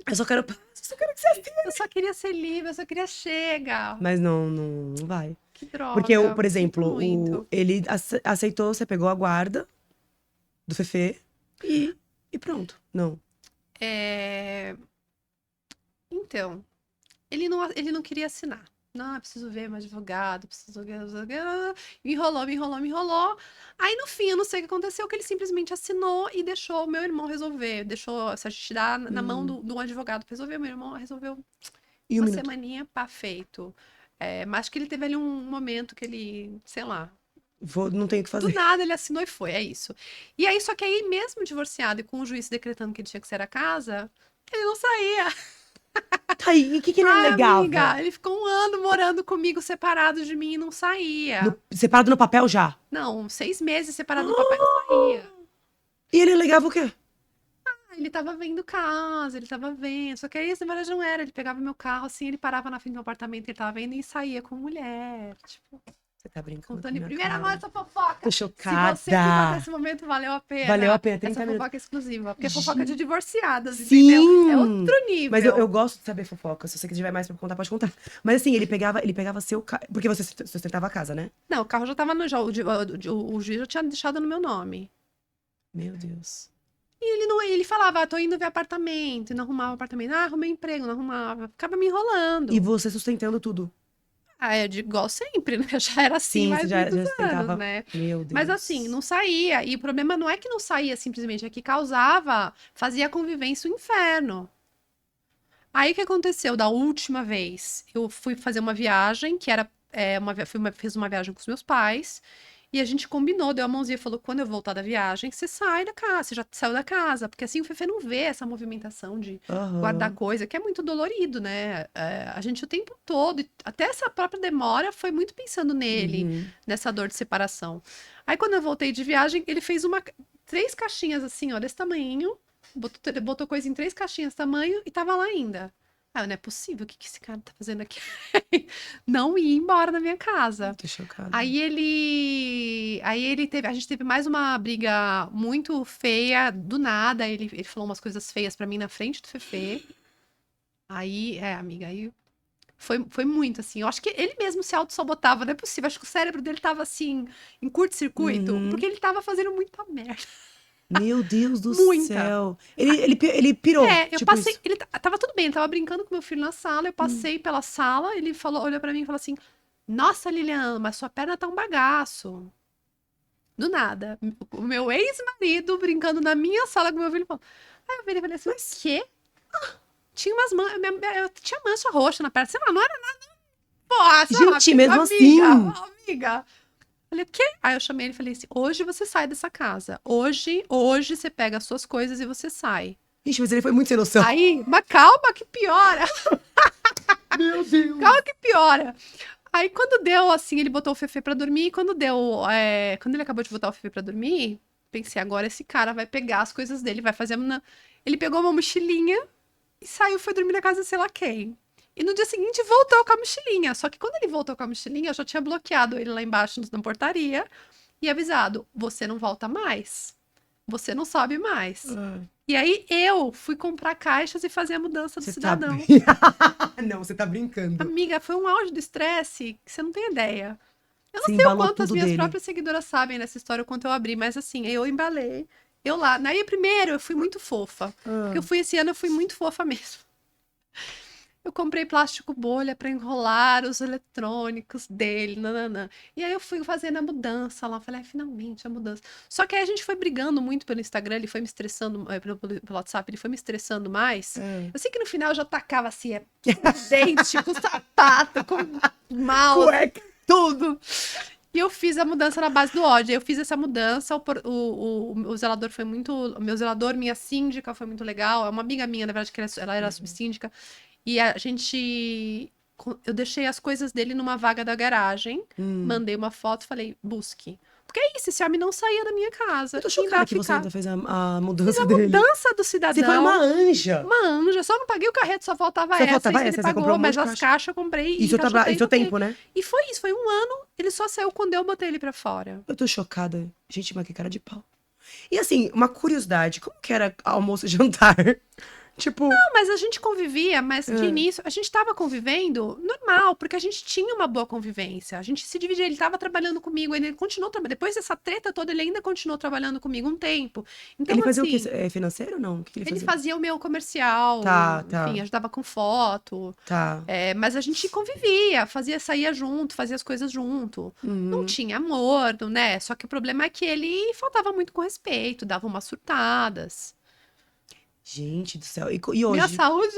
Eu só quero que você assine. Eu só queria ser livre, eu só queria chega. Mas não vai. Que droga. Porque, por exemplo, sinto muito. ele aceitou, você pegou a guarda do Fefe e pronto. Não. Então, ele não queria assinar. Não, eu preciso ver meu advogado, preciso ver. Me enrolou. Aí, no fim, eu não sei o que aconteceu, que ele simplesmente assinou e deixou o meu irmão resolver. Deixou, se a gente dá na mão de um advogado pra resolver, meu irmão resolveu E uma minuto. semaninha, pá, feito. Mas que ele teve ali um momento que ele, sei lá, Não tenho o que do fazer. nada ele assinou e foi, é isso. E aí, só que aí, mesmo divorciado e com o juiz decretando que ele tinha que sair da casa, ele não saía. Tá aí, e o que ele Ai, alegava? amiga, ele ficou um ano morando comigo, separado de mim e não saía. Separado no papel já? Não, 6 meses separado do papai, não saía. E ele alegava o quê? Ele tava vendo casa, ele tava vendo. Só que aí, na verdade, não era. Ele pegava meu carro, assim, ele parava na frente do meu apartamento que ele tava vendo e saía com mulher. Tipo, Você tá brincando com a contando em minha primeira mão cara. essa fofoca. Tô Se chocada. você ficou até esse momento, valeu a pena. Valeu a pena, 30 essa minutos. fofoca é exclusiva. Porque é fofoca de divorciadas, Sim! entendeu? É outro nível. Mas eu gosto de saber fofoca. Se você tiver mais pra contar, pode contar. Mas assim, ele pegava seu carro. Porque você sustentava a casa, né? Não, o carro já tava no. O juiz já tinha deixado no meu nome. Meu Deus. E ele não, ele falava, tô indo ver apartamento, e não arrumava apartamento. Ah, arrumei emprego, não arrumava. Ficava me enrolando. E você sustentando tudo. Ah, eu digo igual sempre, né? Já era assim Sim, mais você já muitos sustentava. anos, né? Meu Deus. Mas assim, não saía. E o problema não é que não saía simplesmente, é que causava, fazia a convivência um inferno. Aí o que aconteceu da última vez? Eu fui fazer uma viagem, que era fiz uma viagem com os meus pais, e a gente combinou, deu a mãozinha e falou: quando eu voltar da viagem, você sai da casa, você já saiu da casa, porque assim o Fefe não vê essa movimentação de guardar Aham. coisa, que é muito dolorido, né? A gente o tempo todo, até essa própria demora, foi muito pensando nele, Uhum. nessa dor de separação. Aí quando eu voltei de viagem, ele fez três caixinhas assim, ó, desse tamanho, botou coisa em três caixinhas tamanho e tava lá ainda. Ah, não é possível, o que esse cara tá fazendo aqui? Não ia embora da minha casa. Tô chocada. A gente teve mais uma briga muito feia, do nada, ele falou umas coisas feias pra mim na frente do Fefe. Aí, amiga, aí foi muito, assim, eu acho que ele mesmo se auto-sabotava, não é possível, acho que o cérebro dele tava, assim, em curto-circuito, Uhum. porque ele tava fazendo muita merda, Meu Deus do muita. céu. Ele pirou, Eu tipo passei, isso. tava tudo bem, ele tava brincando com meu filho na sala, eu passei pela sala, ele falou, olhou pra mim e falou assim: nossa, Liliana, mas sua perna tá um bagaço. Do nada. O meu ex-marido brincando na minha sala com meu filho falou. Aí eu virei e falei assim: o quê? Tinha umas eu tinha mancha roxa na perna. Sei lá, não era nada. Porra, Gente, sabe? mesmo assim. Amiga. Falei, o quê? Aí eu chamei ele e falei assim: hoje você sai dessa casa. Hoje você pega as suas coisas e você sai. Gente, mas ele foi muito sem noção. Aí, mas calma que piora. Meu Deus. Calma que piora. Aí quando deu, assim, ele botou o Fefe pra dormir. Quando ele acabou de botar o Fefe pra dormir, pensei, agora esse cara vai pegar as coisas dele, vai fazer uma... Ele pegou uma mochilinha e saiu, foi dormir na casa de sei lá quem. E no dia seguinte voltou com a mochilinha. Só que quando ele voltou com a mochilinha, eu já tinha bloqueado ele lá embaixo na portaria e avisado: você não volta mais. Você não sobe mais. E aí eu fui comprar caixas e fazer a mudança do Você cidadão. Não, você tá brincando. Amiga, foi um auge do estresse que você não tem ideia. Eu não Você sei o embalou quanto as tudo minhas dele. próprias seguidoras sabem dessa história, o quanto eu abri, mas assim, eu embalei. Eu lá. Aí primeiro eu fui muito fofa. Porque esse ano eu fui muito fofa mesmo. Eu comprei plástico bolha pra enrolar os eletrônicos dele, nananã. E aí eu fui fazendo a mudança lá, falei, finalmente a mudança. Só que aí a gente foi brigando muito pelo Instagram, ele foi me estressando, pelo WhatsApp, ele foi me estressando mais. Eu sei que no final eu já tacava assim, com dente, com sapato, com mouse, Cueca. tudo. E eu fiz a mudança na base do ódio. Eu fiz essa mudança, o zelador foi muito... O meu zelador, minha síndica, foi muito legal. É uma amiga minha, na verdade, que ela era subsíndica. E a gente... Eu deixei as coisas dele numa vaga da garagem, mandei uma foto e falei, busque. Porque é isso, esse homem não saía da minha casa. Eu tô Quem chocada vai que você ficar? ainda fez a mudança Fiz a dele. mudança do cidadão. Você foi uma anja. Uma anja, só não paguei o carreto, só faltava Só essa. faltava Isso essa, ele você pagou, comprou um monte mas de as caixa. caixas eu comprei Isso encaixotei seu tempo, né? E foi isso, foi um ano, ele só saiu quando eu botei ele pra fora. Eu tô chocada. Gente, mas que cara de pau. E assim, uma curiosidade, como que era almoço e jantar? Tipo, Não, mas a gente convivia, mas de início, a gente tava convivendo normal, porque a gente tinha uma boa convivência. A gente se dividia, ele tava trabalhando comigo, ele continuou trabalhando. Depois dessa treta toda, ele ainda continuou trabalhando comigo um tempo. Então, ele fazia o assim, quê? Financeiro ou não? O que ele ele fazia? fazia o meu comercial, Tá. enfim, ajudava com foto. Tá. Mas a gente convivia, saía junto, fazia as coisas junto. Não tinha amor, né? Só que o problema é que ele faltava muito com respeito, dava umas surtadas. Gente do céu. E Minha hoje? saúde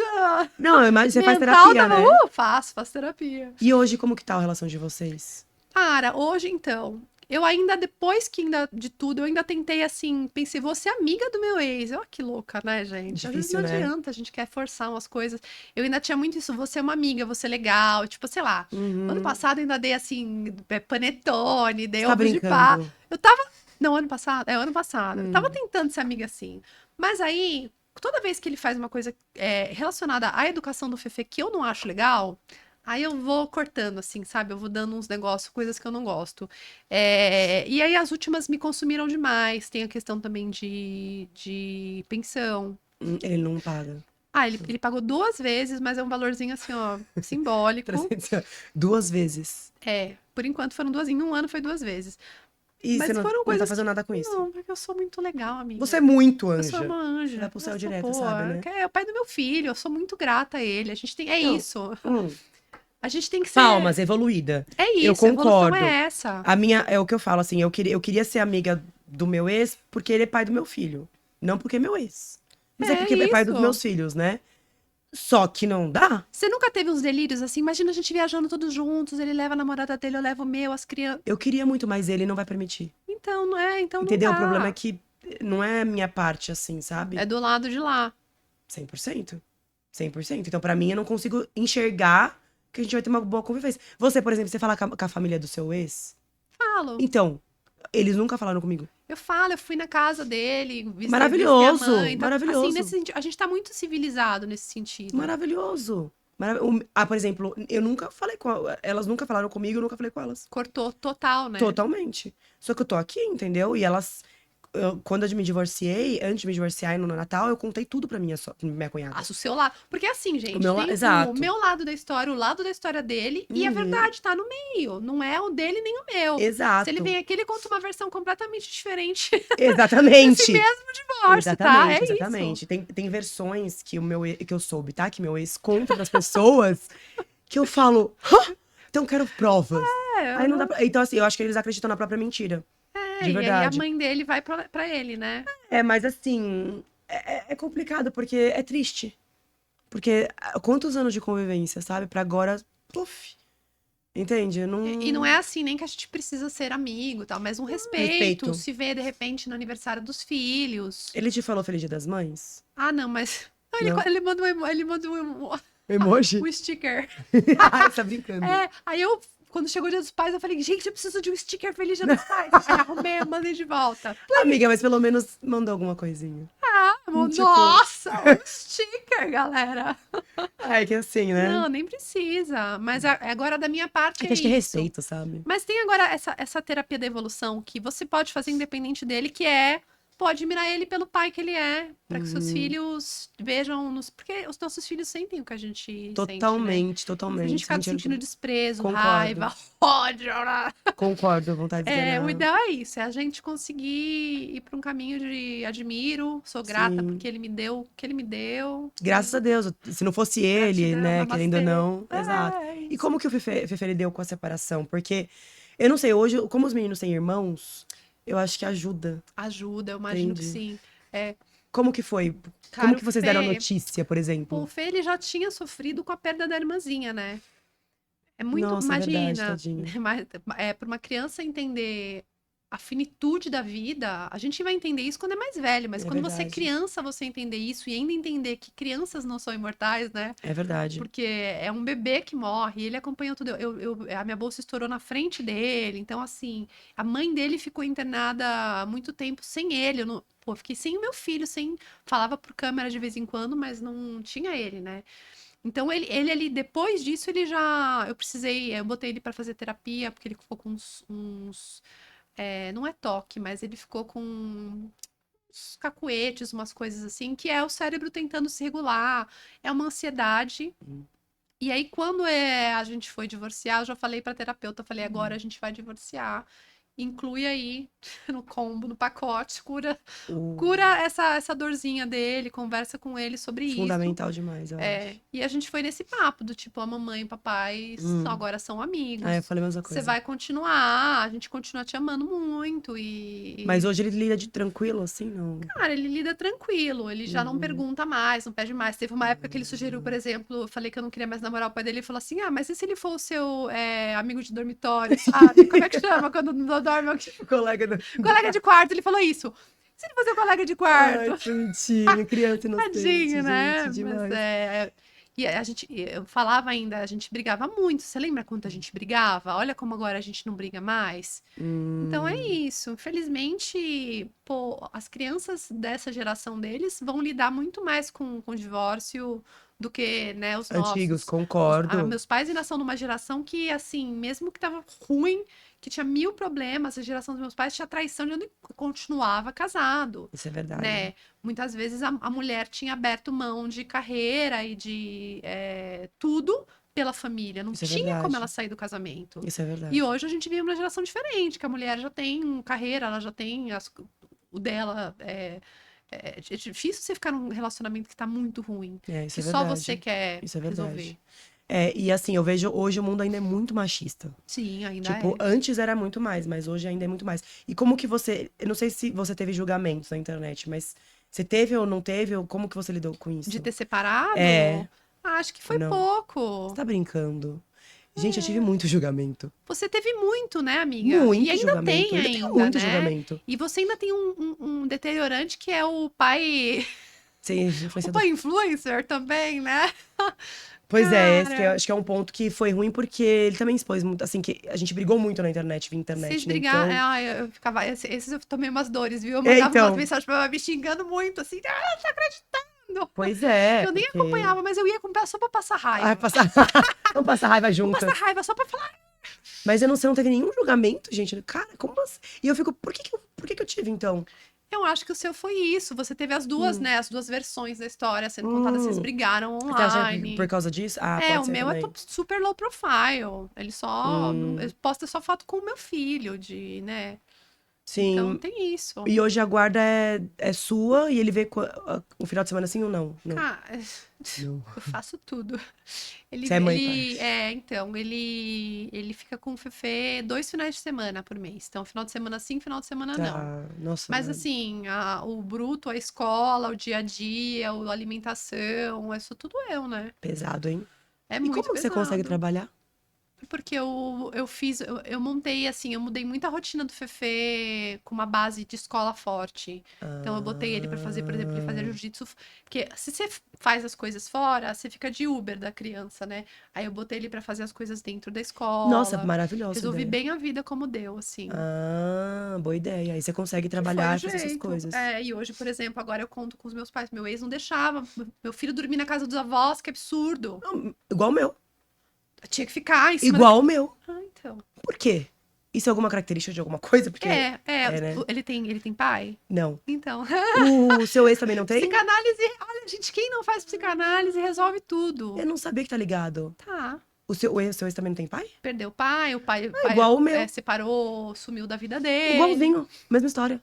Não, eu imagino que você faz mental terapia, tava, né? faço terapia. E hoje, como que tá a relação de vocês? Cara, hoje então, Eu ainda, depois que ainda de tudo, eu ainda tentei assim, pensei, vou ser amiga do meu ex. Olha que louca, né, gente? Às vezes Difícil, não né? adianta, a gente quer forçar umas coisas. Eu ainda tinha muito isso, você é uma amiga, você é legal, tipo, sei lá. Ano Uhum. passado eu ainda dei assim, panetone, Você dei tá ovos de pá. brincando? Eu tava. Não, ano passado? É, ano passado. Eu tava Hum. tentando ser amiga assim. Mas aí, toda vez que ele faz uma coisa relacionada à educação do Fefe que eu não acho legal. Aí eu vou cortando, assim, sabe? Eu vou dando uns negócios, coisas que eu não gosto. E aí as últimas me consumiram demais. Tem a questão também de pensão. Ele não paga. Ah, ele pagou 2 vezes, mas é um valorzinho assim, ó, simbólico. 300, 2 vezes. Por enquanto foram duas, em um ano foi 2 vezes. E você Mas foram não tá coisas que. fazendo nada com isso. Não, porque eu sou muito legal, Você é amiga. muito Eu sou anja. uma Você vai anja. pro Eu céu sou direto, boa. sabe, né? É o pai do meu filho. Eu sou muito grata a ele. A gente tem. É Não. isso. Hum. A gente tem que ser. Palmas, evoluída. É Eu isso. A evolução concordo. é essa. A minha, é o que eu falo, assim, eu queria ser amiga do meu ex porque ele é pai do meu filho. Não porque é meu ex. Mas é É porque é pai dos isso. meus filhos, né? Só que não dá. Você nunca teve uns delírios assim? Imagina a gente viajando todos juntos, ele leva a namorada dele, eu levo o meu, as crianças. Eu queria muito, mas ele não vai permitir. Então, não é? Então não Entendeu? O problema é dá. que não é a minha parte, assim, É sabe? do lado de lá. 100%. 100%. Então, pra mim, eu não consigo enxergar que a gente vai ter uma boa convivência. Você, por exemplo, você fala com a família do seu ex? Falo. Então, eles nunca falaram comigo. Eu falo, eu fui na casa dele, visitei a Maravilhoso! mãe. Tá, assim, Maravilhoso! a gente tá muito civilizado nesse sentido. Maravilhoso! Por exemplo, eu nunca falei com elas nunca falaram comigo, eu nunca falei com elas. Cortou total, né? Totalmente. Só que eu tô aqui, entendeu? E elas, quando eu me divorciei, antes de me divorciar no Natal, eu contei tudo pra minha cunhada. O seu lado. Porque assim, O gente, meu tem o exato. meu lado da história, o lado da história dele, e a Uhum. verdade tá no meio. Não é o dele nem o meu. Se ele Exato. vem aqui, ele conta uma versão completamente diferente desse Exatamente. mesmo divórcio, tá? Exatamente, É isso. exatamente. Tem versões que que eu soube, tá? Que meu ex conta pras pessoas que eu falo, "Hã? Então eu quero provas. Aí não dá pra... Então, assim, eu acho que eles acreditam na própria mentira. De E aí a verdade. mãe dele vai pra ele, né? É, mas assim, é complicado porque é triste. Porque quantos anos de convivência, sabe? Pra agora, puf. Entende? Não... E não é assim, nem que a gente precisa ser amigo e tal, mas um respeito. Respeito. Se vê, de repente, no aniversário dos filhos. Ele te falou Feliz Dia das Mães? Ah, não, mas. Não, Não? ele manda Emoji? um sticker. Ai, você tá brincando. Aí eu, quando chegou o Dia dos Pais, eu falei, gente, eu preciso de um sticker Feliz Dia dos Pais. Aí arrumei, mandei de volta. Amiga, mas pelo menos mandou alguma coisinha. Tipo- Nossa, um sticker, galera. Ai, que assim, né? Não, nem precisa. Mas agora da minha parte É é que acho que é isso. respeito, sabe? Mas tem agora essa terapia da evolução que você pode fazer independente dele, que é pode admirar ele pelo pai que ele é, para que seus filhos vejam nos, porque os nossos filhos sentem o que a gente sente, né? Totalmente, Se totalmente. a gente ficar Sentindo sentindo tudo. desprezo, Concordo. raiva, ódio, né? Concordo, vontade de O ganhar. ideal é isso, é a gente conseguir ir para um caminho de admiro, sou grata Sim. porque ele me deu o que ele me deu. Graças a Deus. Se não fosse ele, Gratidão, né? Querendo ou namastê. não. Exato. É E isso. como que o Fefe lidou com a separação? Porque, eu não sei, hoje, como os meninos têm irmãos, eu acho que ajuda. Ajuda, eu imagino que Entendi. sim. Como que foi? Cara, Como que vocês deram a Fê, notícia, por o exemplo? Fê, ele já tinha sofrido com a perda da irmãzinha, né? É muito, Nossa, é verdade, imagina, tadinho. para uma criança entender a finitude da vida, a gente vai entender isso quando é mais velho, mas É quando você é verdade. criança, você entender isso e ainda entender que crianças não são imortais, né? É verdade. Porque é um bebê que morre, e ele acompanhou tudo. A minha bolsa estourou na frente dele, então, assim, a mãe dele ficou internada há muito tempo sem ele. Eu não, pô, fiquei sem o meu filho, falava por câmera de vez em quando, mas não tinha ele, né? Então, ele ali, depois disso, eu botei ele pra fazer terapia, porque ele ficou com não é toque, mas ele ficou com uns cacuetes, umas coisas assim, que é o cérebro tentando se regular, é uma ansiedade. E aí, quando a gente foi divorciar, eu já falei pra terapeuta, eu falei, agora a gente vai divorciar. Inclui aí no combo, no pacote, cura essa dorzinha dele, conversa com ele sobre isso. Fundamental demais, eu acho. E a gente foi nesse papo do tipo, a mamãe e o papai agora são amigos. Eu falei a mesma Você coisa. vai continuar, a gente continua te amando muito Mas hoje ele lida de tranquilo, assim, não? Cara, ele lida tranquilo, ele já não pergunta mais, não pede mais. Teve uma época que ele sugeriu, por exemplo, eu falei que eu não queria mais namorar o pai dele, ele falou assim, mas e se ele for o seu amigo de dormitório, sabe? Como é que chama quando não dorme aqui. O colega do... Colega de quarto, ele falou isso. Se ele fosse o colega de quarto. Ai, que bonitinho, criança inocente, Tadinho, né? gente, demais. Mas e a gente, eu falava ainda, a gente brigava muito. Você lembra quanto a gente brigava? Olha como agora a gente não briga mais. Então é isso. Infelizmente, pô, as crianças dessa geração deles vão lidar muito mais com o divórcio do que, né, os Antigos, nossos. concordo. Meus pais nasceram numa geração que, assim, mesmo que tava ruim, que tinha 1000 problemas, a geração dos meus pais tinha traição de onde continuava casado, Isso é verdade. né? Muitas vezes a mulher tinha aberto mão de carreira e de tudo pela família. Não Isso é tinha como verdade. ela sair do casamento. Isso é verdade. E hoje a gente vive uma geração diferente, que a mulher já tem carreira, ela já tem o dela. É difícil você ficar num relacionamento que tá muito ruim. Isso Que é só verdade. você quer Isso é verdade. resolver. E assim, eu vejo hoje o mundo ainda é muito machista. Sim, ainda Tipo, é. antes era muito mais, mas hoje ainda é muito mais. E como que você. Eu não sei se você teve julgamentos na internet, mas você teve ou não teve? Ou como que você lidou com isso? De ter separado? É. Acho que foi Não. pouco. Você tá brincando? Gente, eu tive muito julgamento. Você teve muito, né, amiga? Muito E ainda julgamento. tem, Eu tenho ainda, muito né? julgamento. E você ainda tem um deteriorante que é o pai. Ser O influenciador. pai influencer também, né? Pois é, esse Cara. acho que é um ponto que foi ruim porque ele também expôs muito, assim, que a gente brigou muito na internet, via internet, Vocês né? brigaram. Então, Eu ficava. Esses eu tomei umas dores, viu? Eu mandava então, umas mensagens pra ela me xingando muito, assim. Ah, não tô acreditando. pois é, Eu nem porque... acompanhava, mas eu ia acompanhar só pra passar raiva. Ai, vamos passar raiva Vou juntas. passar raiva só pra falar. Mas eu não sei, não teve nenhum julgamento, gente. Cara, como assim? E eu fico, por que eu tive, então? Eu acho que o seu foi isso. Você teve as duas, né? As duas versões da história sendo contadas. Vocês brigaram Você acha que online. por causa disso? Ah, O pode ser meu também. é super low profile. Ele só ele posta só foto com o meu filho, né? Então Sim, tem isso. e hoje a guarda é sua e ele vê um final de semana sim ou não? Não. Cara, Não. eu faço tudo. Você é mãe, pai? Então, ele fica com o Fefe 2 finais de semana por mês. Então, final de semana sim, final de semana não. Tá, nossa. Mas assim, o bruto, a escola, o dia a dia, a alimentação, isso tudo eu, né? Pesado, hein? É E muito como que você consegue pesado. trabalhar? Porque eu montei assim, eu mudei muita rotina do Fefe com uma base de escola forte. Então eu botei ele pra fazer, por exemplo, ele fazer jiu-jitsu, porque se você faz as coisas fora, você fica de Uber da criança, né? Aí eu botei ele pra fazer as coisas dentro da escola. Nossa, maravilhosa Resolvi ideia. bem a vida como deu, assim. Ah, boa ideia. Aí você consegue Que foi o trabalhar e fazer essas jeito. coisas. E hoje, por exemplo, agora eu conto com os meus pais. Meu ex não deixava. Meu filho dormir na casa dos avós, que absurdo. Não, igual o meu. Eu tinha que ficar em cima Igual o meu. então. Por quê? Isso é alguma característica de alguma coisa? Porque. né? Ele tem pai? Não. Então. O seu ex também não tem? Psicanálise. Olha, gente, quem não faz psicanálise resolve tudo. Eu não sabia que tá ligado. Tá. O seu ex também não tem pai? Perdeu o pai igual o meu. separou, sumiu da vida dele. Igualzinho. Mesma história.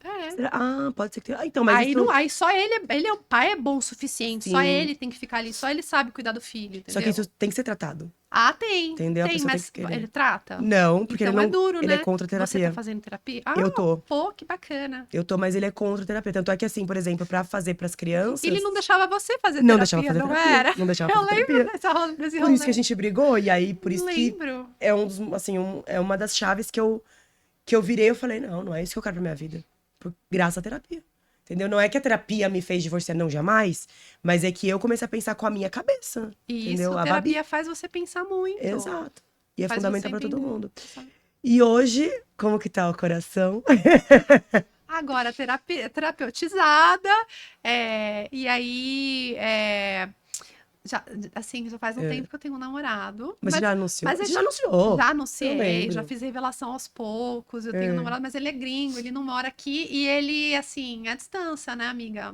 É. Ah, pode ser que tenha. Então, mas Aí, isso... não, aí só o pai é bom o suficiente. Só Sim. ele tem que ficar ali. Só ele sabe cuidar do filho, entendeu? Só que isso tem que ser tratado. Ah, tem. Entendeu? A Tem, pessoa tem mas que querer. ele trata? Não, porque Então ele não. é duro, Ele né? é contra a Você terapia. tá fazendo terapia? Eu tô. Pô, que bacana. Eu tô, mas ele é contra a terapia. Tanto é que, assim, por exemplo, pra fazer pras crianças. Ele não deixava você fazer Não terapia, deixava fazer não terapia. era? Não deixava Eu fazer lembro terapia. desse Por rolê. isso que a gente brigou, e aí, por isso que Lembro. é um dos, assim, é uma das chaves que eu virei, eu falei, não é isso que eu quero pra minha vida. Graças à terapia. Entendeu? Não é que a terapia me fez divorciar, não, jamais. Mas é que eu comecei a pensar com a minha cabeça. E entendeu? isso, A terapia Babi. faz você pensar muito. Exato. E é Faz fundamental você pra todo entender. mundo. E hoje, como que tá o coração? Agora, terapeutizada. E aí, já faz um tempo que eu tenho um namorado. Mas já anunciou? Mas Você já anunciou. Já Eu anunciei, lembro. já fiz revelação aos poucos. Eu tenho um namorado, mas ele é gringo, ele não mora aqui. E ele, assim, à distância, né, amiga?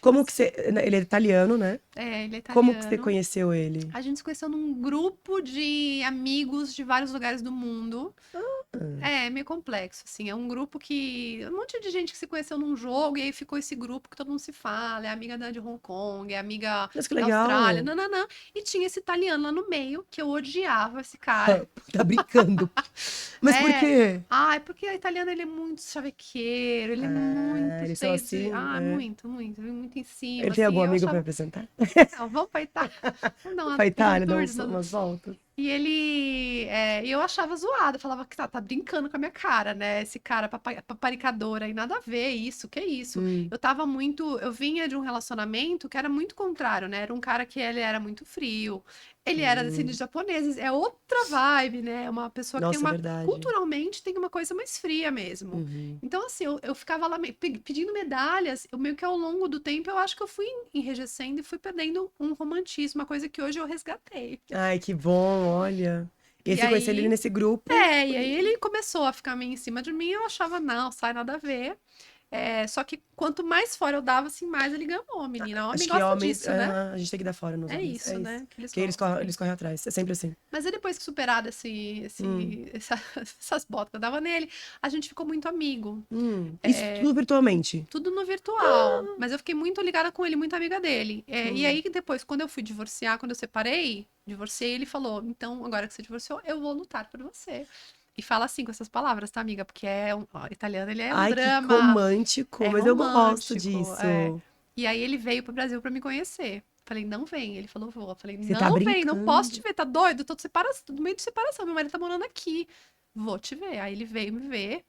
Como que você... Ele é italiano, né? Ele é italiano. Como que você conheceu ele? A gente se conheceu num grupo de amigos de vários lugares do mundo. É meio complexo, assim. É um grupo que... Um monte de gente que se conheceu num jogo e aí ficou esse grupo que todo mundo se fala. É amiga de Hong Kong, é amiga Mas que da legal. Austrália. Nananã. E tinha esse italiano lá no meio, que eu odiava esse cara. Tá brincando. Mas por quê? É porque o italiano, ele é muito chavequeiro, ele é muito eles são assim, muito em cima. Ele tem assim, algum eu amigo achava... pra apresentar? Não, vamos pra Itália. Vamos dar Pra Itália, um dar tour, umas voltas. E ele. E eu achava zoado, eu falava que tá brincando com a minha cara, né? Esse cara paparicador aí, nada a ver, isso, que isso. Eu tava muito. Eu vinha de um relacionamento que era muito contrário, né? Era um cara que ele era muito frio. Ele era descendente de japoneses, é outra vibe, né? É uma pessoa que tem Nossa, é uma. verdade. Culturalmente tem uma coisa mais fria mesmo. Então, assim, eu ficava lá pedindo medalhas, eu meio que ao longo do tempo eu acho que eu fui enrijecendo e fui perdendo um romantismo, uma coisa que hoje eu resgatei. Ai, que bom, olha. E aí E você conheceu ele aí, nesse grupo? e aí ele começou a ficar meio em cima de mim, eu achava, não, sai nada a ver. Só que quanto mais fora eu dava, assim, mais ele ganhou, menina. O homem Acho que gosta homens. disso, né? A gente tem que dar fora nos É homens. É isso, isso. né? Que eles Que gostam. eles correm atrás. É sempre assim. Mas aí depois que superado essas botas que eu dava nele, a gente ficou muito amigo. Isso tudo virtualmente. Tudo no virtual. Mas eu fiquei muito ligada com ele, muito amiga dele. E aí, depois, quando eu fui divorciar, quando eu divorciei, ele falou: então, agora que você divorciou, eu vou lutar por você. E fala assim com essas palavras, tá, amiga? Porque italiano, ele é um Ai, que drama, romântico, é mas eu gosto romântico. disso. E aí ele veio pro Brasil pra me conhecer. Falei, não vem. Ele falou, vou. Falei, Você tá não vem, não posso te brincando. ver, tá doido? Tô no meio de separação, meu marido tá morando aqui. Vou te ver. Aí ele veio me ver,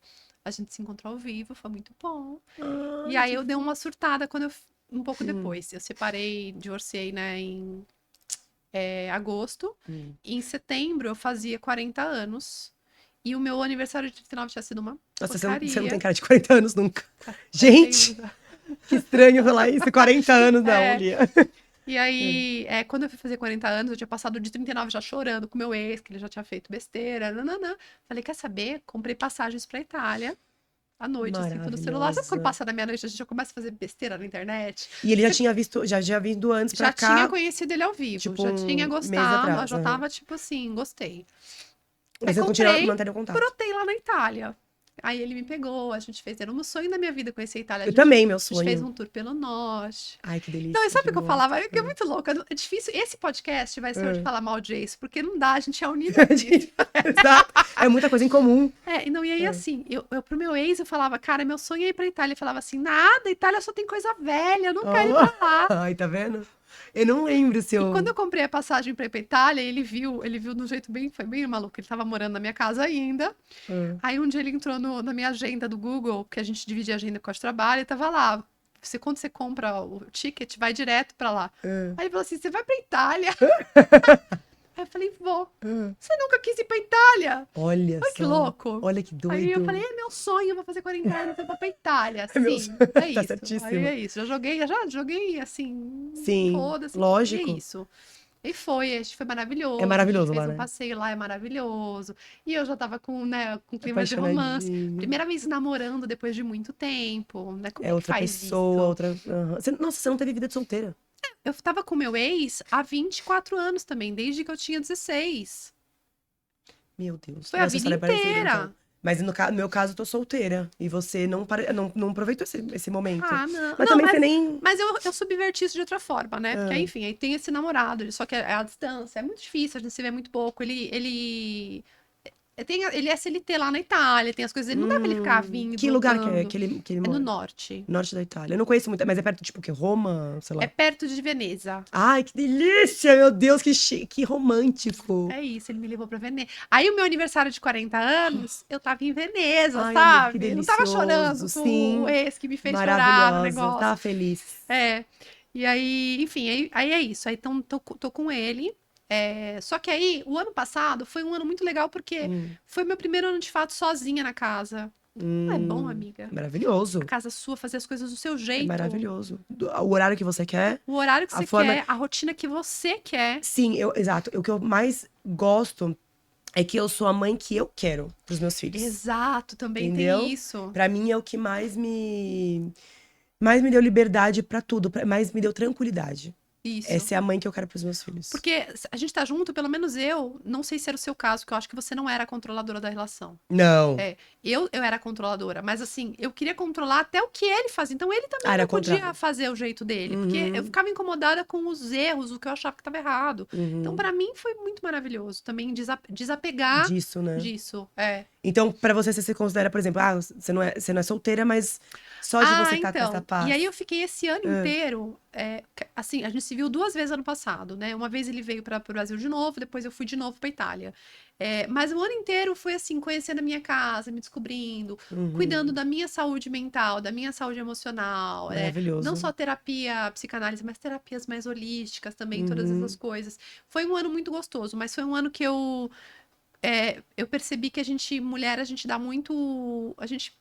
a gente se encontrou ao vivo, foi muito bom. E Ai, aí que eu dei uma surtada um pouco Hum. depois. Eu separei, divorciei, né, em agosto. E em setembro eu fazia 40 anos. E o meu aniversário de 39 tinha sido uma Nossa, você não tem porcaria. cara de 40 anos nunca. Tenho. Gente, que estranho falar isso. 40 anos, não, É, Lia. E aí, quando eu fui fazer 40 anos, eu tinha passado de 39 já chorando com meu ex, que ele já tinha feito besteira, nananã. Falei, quer saber? Comprei passagens pra Itália à noite, assim, pelo celular. Sabe quando Maravilhosa. passa da meia-noite, a gente já começa a fazer besteira na internet? E ele já tinha visto, já vindo antes pra Já tinha cá, conhecido ele ao vivo, tipo já tinha um mês gostado, atrás. já Aham. tava tipo assim, gostei. Aí Mas você continua comprei, mantendo contato. brotei lá na Itália. Aí ele me pegou, a gente fez, era um sonho da minha vida conhecer a Itália. Eu também, meu A gente fez sonho. um tour pelo norte. Ai, que Não, e delícia, sabe o que eu demais. falava? É muito louco. É difícil. Esse podcast vai ser de É. falar mal de ex, porque não dá, a gente é unido. Exato. É muita coisa em comum. E aí, É. assim, pro meu ex, eu falava, cara, meu sonho é ir pra Itália. Ele falava assim, nada, Itália só tem coisa velha, eu não quero ir pra lá. Ai, tá vendo? Eu não lembro se E quando eu. eu comprei a passagem pra ir pra Itália, ele viu de um jeito foi bem maluco. Ele tava morando na minha casa ainda. Ah, Aí um dia ele entrou na minha agenda do Google, que a gente divide a agenda com o trabalho, e tava lá. Quando você compra o ticket, vai direto pra lá. ah, Aí ele falou assim: você vai pra Itália? Aí eu falei, vou. ah. Você nunca quis ir pra Itália? Olha Olha que só. louco. Olha que Aí eu doido. falei, é meu sonho, eu vou fazer 40 anos, eu vou pra Itália. É meu Sim, sonho. é Tá isso. Aí certíssimo. é isso. Já joguei assim, Sim, foda-se. E é lógico. isso. E foi, acho que foi É maravilhoso. A gente maravilhoso lá, fez um né? passeio lá, é maravilhoso. E eu já tava com, né, com clima de romance. Apaixonadinho. Primeira vez namorando depois de muito tempo, né? Como É é que outra faz pessoa, isso? outra. Aham. Nossa, você não teve vida de solteira. Eu tava com meu ex há 24 anos também, desde que eu tinha 16. Meu Deus. Foi a Nossa vida história é parecida, então. inteira. Mas no meu caso, eu tô solteira. E você não aproveitou esse momento. Ah, não. Mas Não, também você nem. mas eu subverti isso de outra forma, né? Porque, Ah, enfim, aí tem esse namorado, só que é a distância, é muito difícil, a gente se vê muito pouco. Ele é CLT lá na Itália, tem as coisas, ele não dá pra ele ficar vindo e que lugar que é voltando. que ele É no mora? norte. Norte da Itália. Eu não conheço muito, mas é perto, tipo, que Roma, sei É lá. perto de Veneza. Ai, que delícia! Meu Deus, que chique, que romântico. É isso, ele me levou pra Veneza. Aí, o meu aniversário de 40 anos, eu tava em Veneza, Ai, amigo, que sabe? Não tava chorando delicioso. com o Sim, ex que me fez chorar no maravilhosa. Tá negócio. feliz. É. E aí, enfim, aí é isso. Aí então, tô com ele. Só que aí, o ano passado foi um ano muito legal porque Hum, foi meu primeiro ano de fato sozinha na casa. Não é bom, amiga? A maravilhoso. casa sua, fazer as coisas do seu É jeito. maravilhoso. O horário que você quer, O horário que a você forma. quer, a rotina que você quer. Sim, exato. O que eu mais gosto é que eu sou a mãe que eu quero pros meus filhos. Exato, também tem Entendeu? isso. Pra mim é o que mais me deu liberdade pra tudo, mais me deu tranquilidade. Isso. Essa é a mãe que eu quero pros meus filhos. Porque a gente tá junto, pelo menos eu, não sei se era o seu caso, que eu acho que você não era a controladora da relação. Não. Eu era a controladora, mas assim, eu queria controlar até o que ele fazia. Então ele também Era não podia contrário. fazer o jeito dele, porque eu ficava incomodada com os erros, o que eu achava que estava errado. Então, pra mim, foi muito maravilhoso também desapegar Disso, né? disso. Então, pra você, você se considera, por exemplo, você não é solteira, mas só de você estar com essa paz. E aí eu fiquei esse ano inteiro, assim, a gente se viu 2 vezes ano passado, né? Uma vez ele veio para o Brasil de novo, depois eu fui de novo para Itália. Mas o ano inteiro foi assim, conhecendo a minha casa, me descobrindo, cuidando da minha saúde mental, da minha saúde emocional. Maravilhoso. Não só terapia, psicanálise, mas terapias mais holísticas também, todas essas coisas. Foi um ano muito gostoso, mas foi um ano que eu percebi que a gente, mulher, a gente dá muito. A gente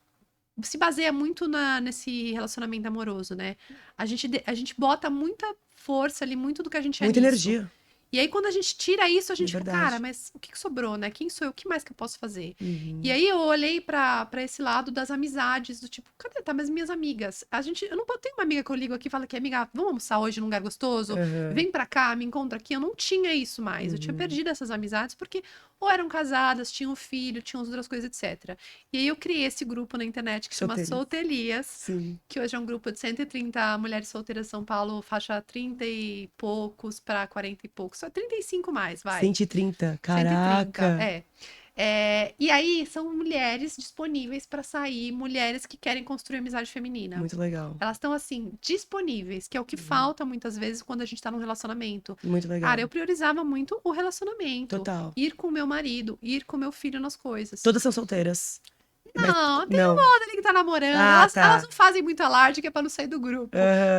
se baseia muito nesse relacionamento amoroso, né? A gente bota muita força ali, muito do que a gente é Muita nisso. energia. E aí, quando a gente tira isso, a gente fica, verdade. cara, mas o que sobrou, né? Quem sou eu? O que mais que eu posso fazer? E aí eu olhei pra esse lado das amizades, do tipo, cadê? Tá, mas minhas amigas. Eu não tenho uma amiga que eu ligo aqui e falo que, amiga, vamos almoçar hoje num lugar gostoso? Vem pra cá, me encontra aqui. Eu não tinha isso mais. Eu tinha perdido essas amizades porque ou eram casadas, tinham filho, tinham outras coisas, etc. E aí eu criei esse grupo na internet que chama Soltelias, Sim. que hoje é um grupo de 130 mulheres solteiras de São Paulo, faixa 30 e poucos pra 40 e poucos. Só 35 mais, vai. 130, caraca. 130, e aí são mulheres disponíveis pra sair, mulheres que querem construir amizade feminina. Muito legal. Elas estão assim, disponíveis, que é o que falta muitas vezes quando a gente tá num relacionamento. Muito legal. Cara, eu priorizava muito o relacionamento. Total. Ir com o meu marido, ir com o meu filho nas coisas. Todas são solteiras. Não, tem uma outra ali que tá namorando. Elas não fazem muito alarde, que é pra não sair do grupo.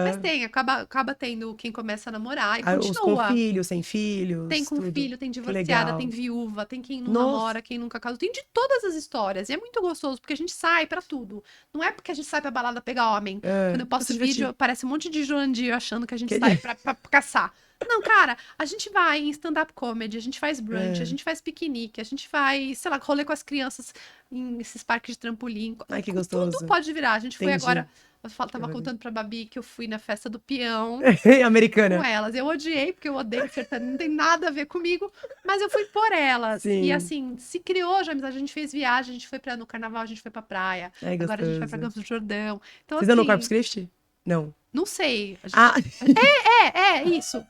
Mas acaba tendo quem começa a namorar e continua. Os com filhos, sem filhos. Tem com tudo. filho, tem divorciada, tem viúva, tem quem não namora, quem nunca casou. Tem de todas as histórias. E é muito gostoso, porque a gente sai pra tudo. Não é porque a gente sai pra balada pegar homem. Quando eu posto vídeo, aparece um monte de Joandir achando que a gente sai pra caçar. Não, cara, a gente vai em stand-up comedy, a gente faz brunch, a gente faz piquenique, a gente faz, sei lá, rolê com as crianças em esses parques de trampolim. Ai, que gostoso. Tudo pode virar. A gente foi agora. Eu tava contando pra Babi que eu fui na festa do peão. Americana. Com elas. Eu odiei, porque eu odeio sertanejo, não tem nada a ver comigo, mas eu fui por elas. Sim. E assim, se criou já amizade. A gente fez viagem, a gente foi no carnaval, a gente foi pra praia. Agora a gente vai pra Campos do Jordão. Então, vocês andam no Corpus Christi? Não. Não sei. Isso.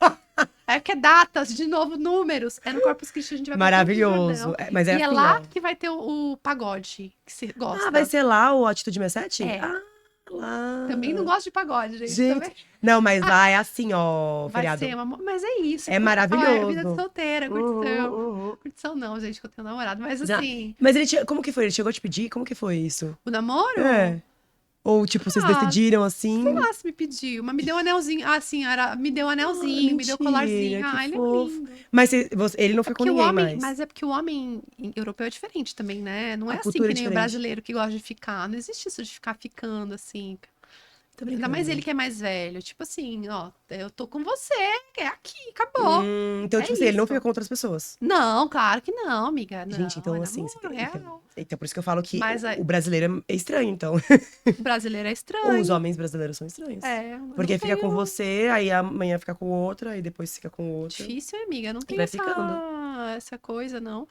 Que é datas, de novo, números. É no Corpus Christi, a gente vai pra maravilhoso. Mas e é lá que vai ter o pagode, que você gosta. Vai ser lá o Atitude 67? Lá. Também não gosto de pagode, gente. Também. Não, mas lá é assim, ó, feriado. Vai ser mas é isso. É maravilhoso. É vida de solteira, curtição. Curtição não, gente, que eu tenho namorado. Mas assim... Mas como que foi? Ele chegou a te pedir? Como que foi isso? O namoro? Ou, tipo, vocês decidiram assim? Sei lá se me pediu, mas me deu um anelzinho. Me deu um anelzinho, me deu colarzinho. Ele é lindo. Mas ele não foi com ninguém mais. Mas é porque o homem europeu é diferente também, né? Não é assim que nem o brasileiro que gosta de ficar. Não existe isso de ficar ficando assim. Ainda mais ele que é mais velho. Tipo assim, ó, eu tô com você, é aqui, acabou. Então, tipo assim, ele não fica com outras pessoas. Não, claro que não, amiga. Não, gente, então assim... Então, por isso que eu falo que o brasileiro é estranho, então. O brasileiro é estranho. Os homens brasileiros são estranhos. Porque fica com você, aí amanhã fica com outra, aí depois fica com outra. Difícil, amiga. Não tem essa coisa, não.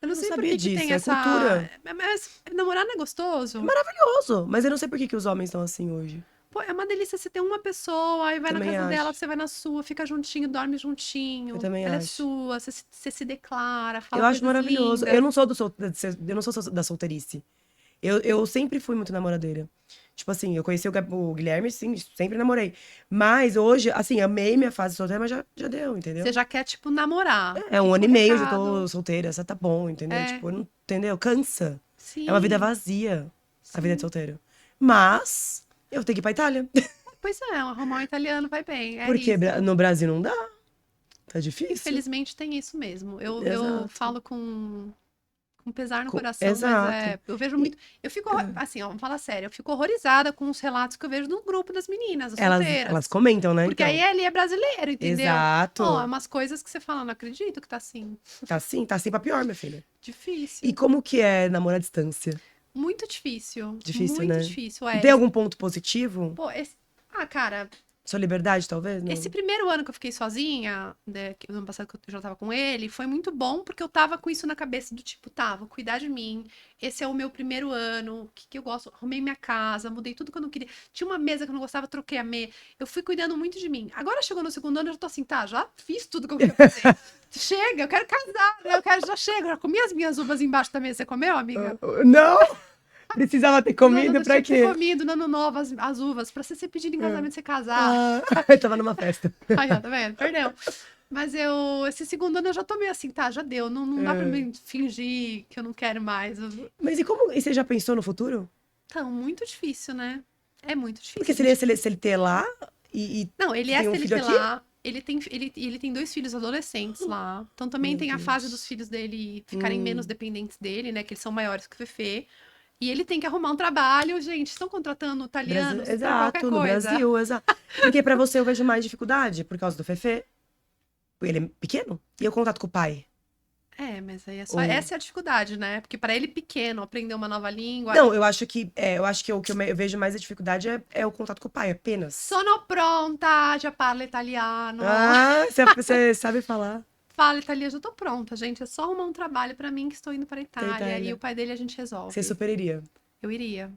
Eu não sei por que disso, tem essa cultura. Mas namorar não é gostoso? É maravilhoso. Mas eu não sei por que os homens estão assim hoje. Pô, é uma delícia você ter uma pessoa, aí vai também na casa dela, você vai na sua, fica juntinho, dorme juntinho. Eu também ela acho. É sua, você se declara, fala Eu acho maravilhoso. Lindas. Eu não sou da solteirice. Eu sempre fui muito namoradeira. Tipo assim, eu conheci o Guilherme, sim, sempre namorei. Mas hoje, assim, amei minha fase solteira, mas já deu, entendeu? Você já quer, tipo, namorar. Um ano e meio, eu já tô solteira, essa tá bom, entendeu? Tipo, não, entendeu? Cansa. Sim. É uma vida vazia, a vida de solteiro. Mas eu tenho que ir pra Itália. Pois é, arrumar um italiano vai bem. Porque isso. No Brasil não dá. Tá difícil. Infelizmente tem isso mesmo. Eu falo com pesar no coração, Exato. mas eu vejo muito... Eu fico, assim, ó, vamos falar sério, eu fico horrorizada com os relatos que eu vejo no grupo das meninas, as solteiras. Elas comentam, né? Porque aí ele é brasileiro, entendeu? Exato. É umas coisas que você fala, não acredito que tá assim. Tá assim pra pior, minha filha. Difícil. E como que é namorar à distância? Muito difícil. Difícil, muito né? Difícil, Tem algum ponto positivo? Pô, cara, Sua liberdade, talvez? Não. Esse primeiro ano que eu fiquei sozinha, né, no ano passado que eu já tava com ele, foi muito bom, porque eu tava com isso na cabeça do tipo, tá, vou cuidar de mim, esse é o meu primeiro ano, o que eu gosto? Arrumei minha casa, mudei tudo que eu não queria. Tinha uma mesa que eu não gostava, troquei a mesa. Eu fui cuidando muito de mim. Agora chegou no segundo ano, eu já tô assim, tá, já fiz tudo que eu queria fazer. Chega, eu quero casar, né? Já chego, já comi as minhas uvas embaixo da mesa. Você comeu, amiga? Não! Precisava ter comido Não, pra quê? comido no ano novo as uvas, pra você ser pedido em casamento, você casar. Eu tava numa festa. Aí, ó, tá vendo? Perdeu. Mas esse segundo ano eu já tô meio assim, tá, já deu. Não dá pra me fingir que eu não quero mais. Mas e você já pensou no futuro? Então, muito difícil, né? É muito difícil. Porque seria CLT lá e Não, ele é tem um CLT filho lá. Ele tem 2 filhos adolescentes lá. Então também Meu tem a Deus. fase dos filhos dele ficarem menos dependentes dele, né? Que eles são maiores que o Fefe. E ele tem que arrumar um trabalho, gente. Estão contratando italianos pra qualquer Exato, no coisa. Brasil, exato. Porque pra você eu vejo mais dificuldade por causa do Fefe. Ele é pequeno? E o contato com o pai? É, mas aí é só. Ou- Essa é a dificuldade, né? Porque pra ele pequeno, aprender uma nova língua. Não, eu acho que o que eu vejo mais a dificuldade é o contato com o pai, apenas. Sono pronta, já parla italiano. Ah, você sabe falar. Fala italiano, já tô pronta, gente. É só arrumar um trabalho pra mim que estou indo pra Itália. Itália. E o pai dele a gente resolve. Você super iria. Eu iria,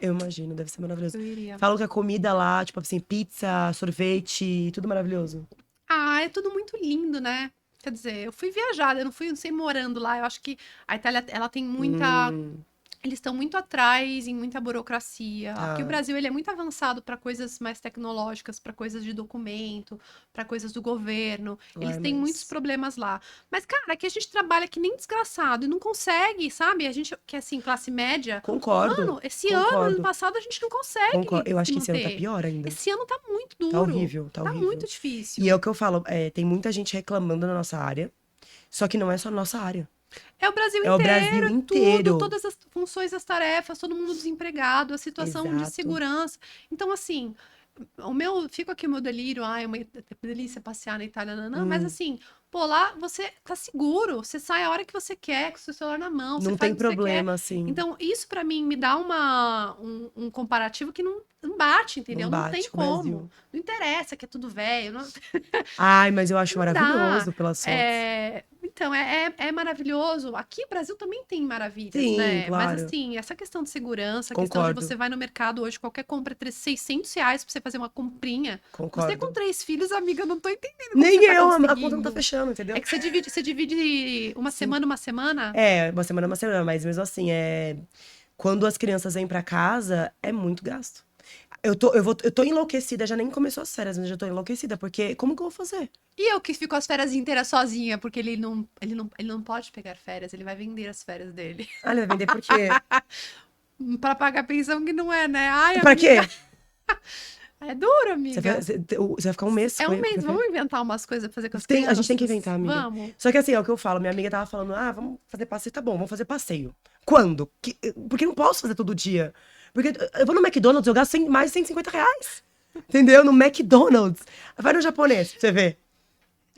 Eu imagino, deve ser maravilhoso. eu iria. Falam que a comida lá, tipo assim, pizza, sorvete, tudo maravilhoso. Ah, é tudo muito lindo, né? Quer dizer, eu fui viajada, eu não fui sem morando lá. Eu acho que a Itália, ela tem muita. Eles estão muito atrás em muita burocracia. Tá. Aqui o Brasil ele é muito avançado para coisas mais tecnológicas, para coisas de documento, para coisas do governo. Lá Eles é têm mais- muitos problemas lá. Mas, cara, aqui a gente trabalha que nem desgraçado e não consegue, sabe? A gente que é assim, classe média. Concordo. Mano, esse concordo. ano passado, a gente não consegue. Concordo. Eu acho se que esse ano tá manter. pior ainda. Esse ano tá muito duro. Tá horrível, tá horrível. muito difícil. E é o que eu falo, tem muita gente reclamando na nossa área, só que não é só a nossa área. É o Brasil É o inteiro, Brasil é inteiro. tudo, todas as funções, as tarefas, todo mundo desempregado, a situação de Exato. segurança. Então, assim, fico aqui o meu delírio, é uma delícia passear na Itália, não, mas assim, pô, lá você tá seguro, você sai a hora que você quer, com o seu celular na mão, você Não faz tem o que você quer. problema, assim. Então, isso pra mim me dá um comparativo que não bate, entendeu? Não Não bate tem com o Brasil. como. Não interessa que é tudo velho. Ai, mas eu acho Não dá. maravilhoso pelas fotos. Então, é maravilhoso. Aqui, o Brasil também tem maravilhas, Sim, né? claro. Mas, assim, essa questão de segurança, a questão de Concordo. você vai no mercado hoje, qualquer compra é R$600 pra você fazer uma comprinha. Concordo. Você com 3 filhos, amiga, eu não tô entendendo como Nem você tá eu, a conta não conseguindo. tá fechando, entendeu? É que você divide uma semana, uma semana. Uma semana, mas mesmo assim, quando as crianças vêm pra casa, é muito gasto. Eu tô enlouquecida, já nem começou as férias, mas eu já tô enlouquecida, porque como que eu vou fazer? E eu que fico as férias inteiras sozinha, porque ele não pode pegar férias, ele vai vender as férias dele. Ah, ele vai vender por quê? Pra pagar pensão que não é, né? Ai, Pra amiga, quê? é duro, amiga. Você vai ficar um mês É com um ele, mês, com vamos inventar umas coisas pra fazer com as A crianças? gente tem que inventar, amiga. Vamos. Só que assim, é o que eu falo. Minha amiga tava falando, vamos fazer passeio. Tá bom, vamos fazer passeio. Quando? Porque eu não posso fazer todo dia. Porque eu vou no McDonald's, eu gasto mais de R$150. Entendeu? No McDonald's. Vai no japonês, pra você ver.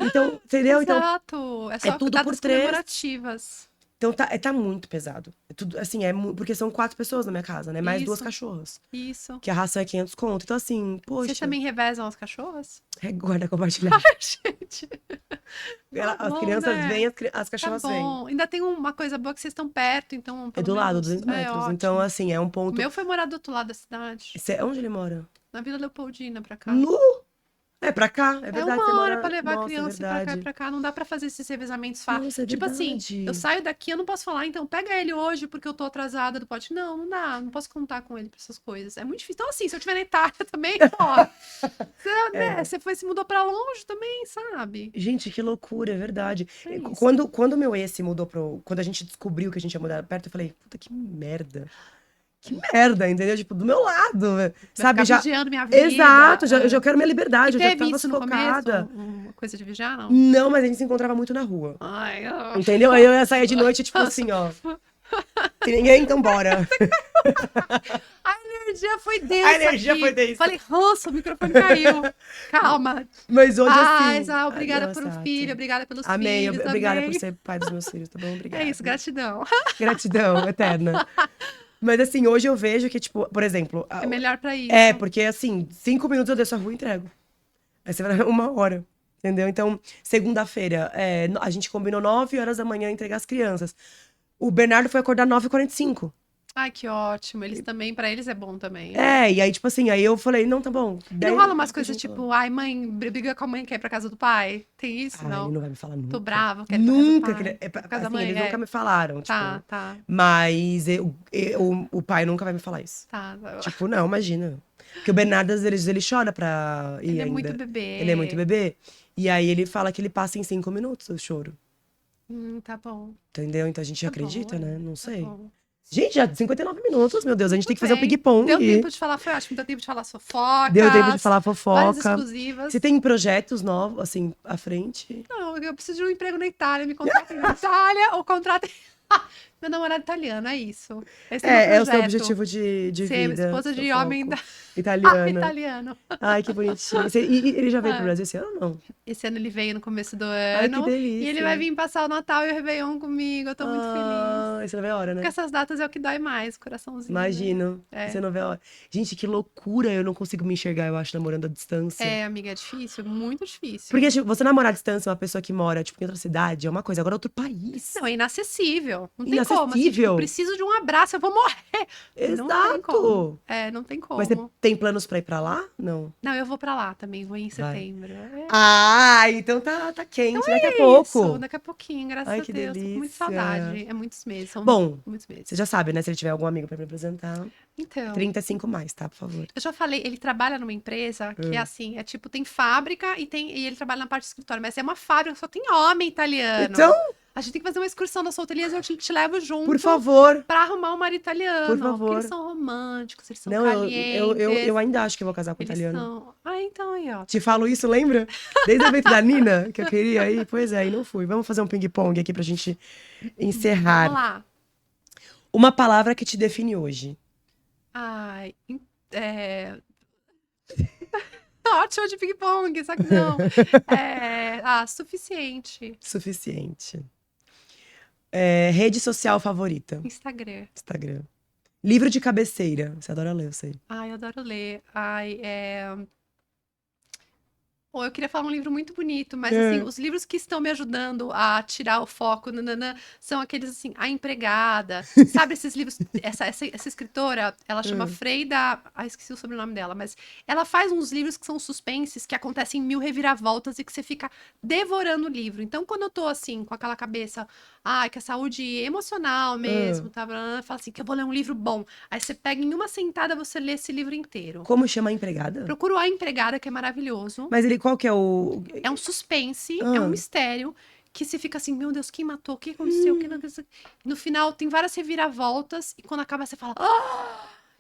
Então, entendeu? Exato. É só tudo datas por 3. comemorativas. Então tá muito pesado. É tudo, assim, porque são 4 pessoas na minha casa, né? Mais Isso. 2 cachorras. Isso. Que a ração é 500 conto. Então, assim, poxa. Vocês também revezam as cachorras? Guarda compartilhada. Gente, As bom, crianças né? vêm, as tá cachorras vêm. bom. Ainda tem uma coisa boa que vocês estão perto, então. É pelo do lado, menos, 200 metros. ótimo. Então, assim, é um O ponto. meu foi morar do outro lado da cidade, Onde ele mora? na Vila Leopoldina, pra cá. Nu! Pra cá, é É verdade. uma você hora mora... pra levar a Nossa, criança pra cá e verdade. pra cá. Não dá pra fazer esses revezamentos fáceis. Nossa, é Tipo assim, verdade. eu saio daqui, eu não posso falar, então pega ele hoje porque eu tô atrasada do pote. Não dá, não posso contar com ele pra essas coisas. É muito difícil. Então, assim, se eu estiver na Itália também, ó. Você se mudou pra longe também, sabe? Gente, que loucura, é verdade. É isso. Quando meu ex se mudou Quando a gente descobriu que a gente ia mudar perto, eu falei, puta, que merda. Que merda, entendeu? Tipo, do meu lado, Vai sabe? ficar Já... vigiando minha vida. Exato, eu já quero minha liberdade, E eu já teve tava isso no sufocada. começo? Uma coisa de vigiar, não? Não, mas a gente se encontrava muito na rua. Ai, Entendeu? Aí eu ia sair de noite, tipo assim, ó. Tem ninguém, então bora. a energia foi densa. A energia aqui. foi densa. Falei, nossa, o microfone caiu. Calma. Mas hoje, Paz, assim... obrigada Ai, por um exato. filho, obrigada pelos Amém. filhos. Obrigada amém. por ser pai dos meus filhos, tá bom? Obrigada. É isso, gratidão. Gratidão eterna. Mas assim, hoje eu vejo que, tipo, por exemplo. É melhor pra isso. Porque assim, 5 minutos eu desço a rua e entrego. Aí você vai 1 hora. Entendeu? Então, segunda-feira, a gente combinou 9 horas da manhã entregar as crianças. O Bernardo foi acordar 9h45. Ai, que ótimo. Eles também, pra eles é bom também. E aí, tipo assim, aí eu falei, não, tá bom. E não rola umas coisas tipo, ai, mãe, briga com a mãe, quer ir pra casa do pai? Tem isso, não? Ele não vai me falar nunca. Tô brava, quero ir pra casa do Nunca. pai. Pra casa da Assim, mãe, eles nunca me falaram, Tá, tipo. tá, Mas o pai nunca vai me falar isso. tá. Tipo, não, imagina. Porque o Bernardo, às vezes, ele chora pra ir Ele é ainda. muito bebê. Ele é muito bebê. E aí ele fala que ele passa em 5 minutos o choro. Tá bom. Entendeu? Então a gente Tá acredita, bom, né? Não tá sei. bom. Gente, já 59 minutos, meu Deus. A gente tem que fazer um Bem, ping-pong. deu tempo de falar, foi ótimo. Deu tempo de falar fofocas. Deu tempo de falar Várias fofoca. exclusivas. Você tem projetos novos, assim, à frente? Não, eu preciso de um emprego na Itália. Me contratem na Itália ou contratem... Meu namorado italiano, é isso. Esse é o meu É o seu projeto. objetivo de Ser vida. esposa seu de foco. homem Italiano. italiano. Ai, que bonitinho. E ele já veio pro Ai. Brasil esse ano ou não? Esse ano ele veio no começo do Ai, que ano. delícia. E ele vai vir passar o Natal e o Réveillon comigo. Eu tô muito feliz. Você não vê a hora, né? Porque essas datas é o que dói mais, coraçãozinho. Né? Imagino. É. Você não vê a hora. Gente, que loucura. Eu não consigo me enxergar, eu acho, namorando à distância. É, amiga, é difícil, muito difícil. Porque, tipo, você namorar à distância uma pessoa que mora, tipo, em outra cidade é uma coisa. Agora, outro país. Não, é inacessível. Não tem como. Assim, tipo, Inacessível. preciso de um abraço, eu vou morrer. Não tem como. Exato. Não tem como. Mas você tem planos pra ir pra lá? Não. Não, eu vou pra lá também, vou em Vai. setembro. Então tá quente. Então Daqui a Isso, pouco. daqui a pouquinho, graças Ai, a que Deus. Tô com muita delícia. saudade. É muitos meses. São Bom, muitos meses. você já sabe, né? Se ele tiver algum amigo pra me apresentar. Então, 35 mais, tá? Por favor. eu já falei, ele trabalha numa empresa que é assim, é tipo, tem fábrica e ele trabalha na parte de escritório, mas é uma fábrica que só tem homem italiano. Então, A gente tem que fazer uma excursão das solteirias e eu te levo junto. por favor. Pra arrumar um marido italiano. Por favor. Porque eles são românticos, eles são Não, calientes. eu ainda acho que eu vou casar com um Eles italiano. são... Ah, então aí, ó. Te falo isso, lembra? Desde o evento da Nina, que eu queria ir. Pois é, e não fui. Vamos fazer um ping-pong aqui pra gente encerrar. Vamos lá. Uma palavra que te define hoje. Ai, ótimo de ping-pong, só que não. Suficiente. Suficiente. Rede social favorita. Instagram. Instagram. Livro de cabeceira. Você adora ler, eu sei. Ai, eu adoro ler. Eu queria falar um livro muito bonito, mas assim, os livros que estão me ajudando a tirar o foco são aqueles assim, A Empregada, sabe esses livros, essa escritora, ela chama Freida, esqueci o sobrenome dela, mas ela faz uns livros que são suspenses, que acontecem 1000 reviravoltas e que você fica devorando o livro. Então, quando eu tô assim, com aquela cabeça, que a saúde emocional mesmo, fala assim, que eu vou ler um livro bom. Aí você pega em uma sentada, você lê esse livro inteiro. Como chama a empregada? Procura o A Empregada, que é maravilhoso. Mas qual que é o... É um suspense, é um mistério, que você fica assim, meu Deus, quem matou? O que aconteceu? No final, tem várias reviravoltas, e quando acaba, você fala...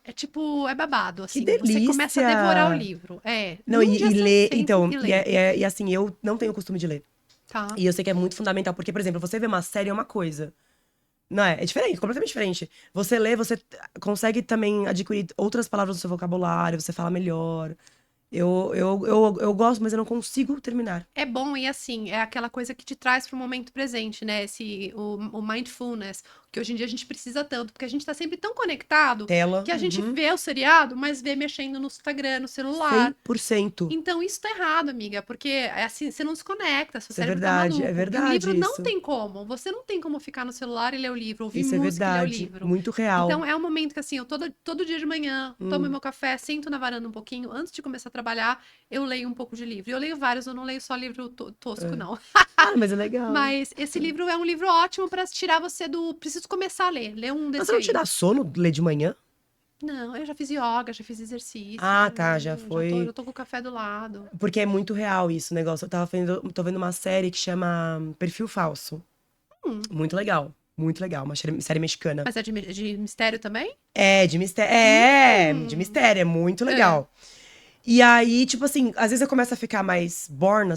É babado, assim. Que delícia! Você começa a devorar o livro. Não, Num e dia você ler... senta Então, e lê. e assim, eu não tenho o costume de ler. Tá. E eu sei que é muito fundamental, porque, por exemplo, você vê uma série é uma coisa. Não é? É diferente, completamente diferente. Você lê, você consegue também adquirir outras palavras do seu vocabulário, você fala melhor. Eu gosto, mas eu não consigo terminar. É bom e assim, é aquela coisa que te traz para o momento presente, né? O mindfulness, que hoje em dia a gente precisa tanto, porque a gente tá sempre tão conectado Tela. que a gente vê o seriado, mas vê mexendo no Instagram, no celular. 100%. Então isso tá errado, amiga, porque é assim, você não se conecta, seu cérebro verdade, tá maluco. é verdade E o livro não isso. tem como, você não tem como ficar no celular e ler o livro, ouvir Isso é música e ler o verdade. livro. Muito real. Então é um momento que assim, eu todo dia de manhã tomo meu café, sento na varanda um pouquinho, antes de começar a trabalhar, eu leio um pouco de livro. Eu leio vários, eu não leio só livro tosco, não. Mas é legal. Mas esse livro é um livro ótimo pra tirar você do... Preciso começar a ler. Ler um Mas desse você não aí. te dá sono ler de manhã? Não, eu já fiz yoga, já fiz exercício. Tá, já foi. Eu tô com o café do lado. Porque é muito real isso, o negócio. Tô vendo uma série que chama Perfil Falso. Muito legal. Muito legal. Uma série mexicana. Mas é de mistério também? É, de mistério. De mistério. É muito legal. E aí, tipo assim, às vezes eu começo a ficar mais borna,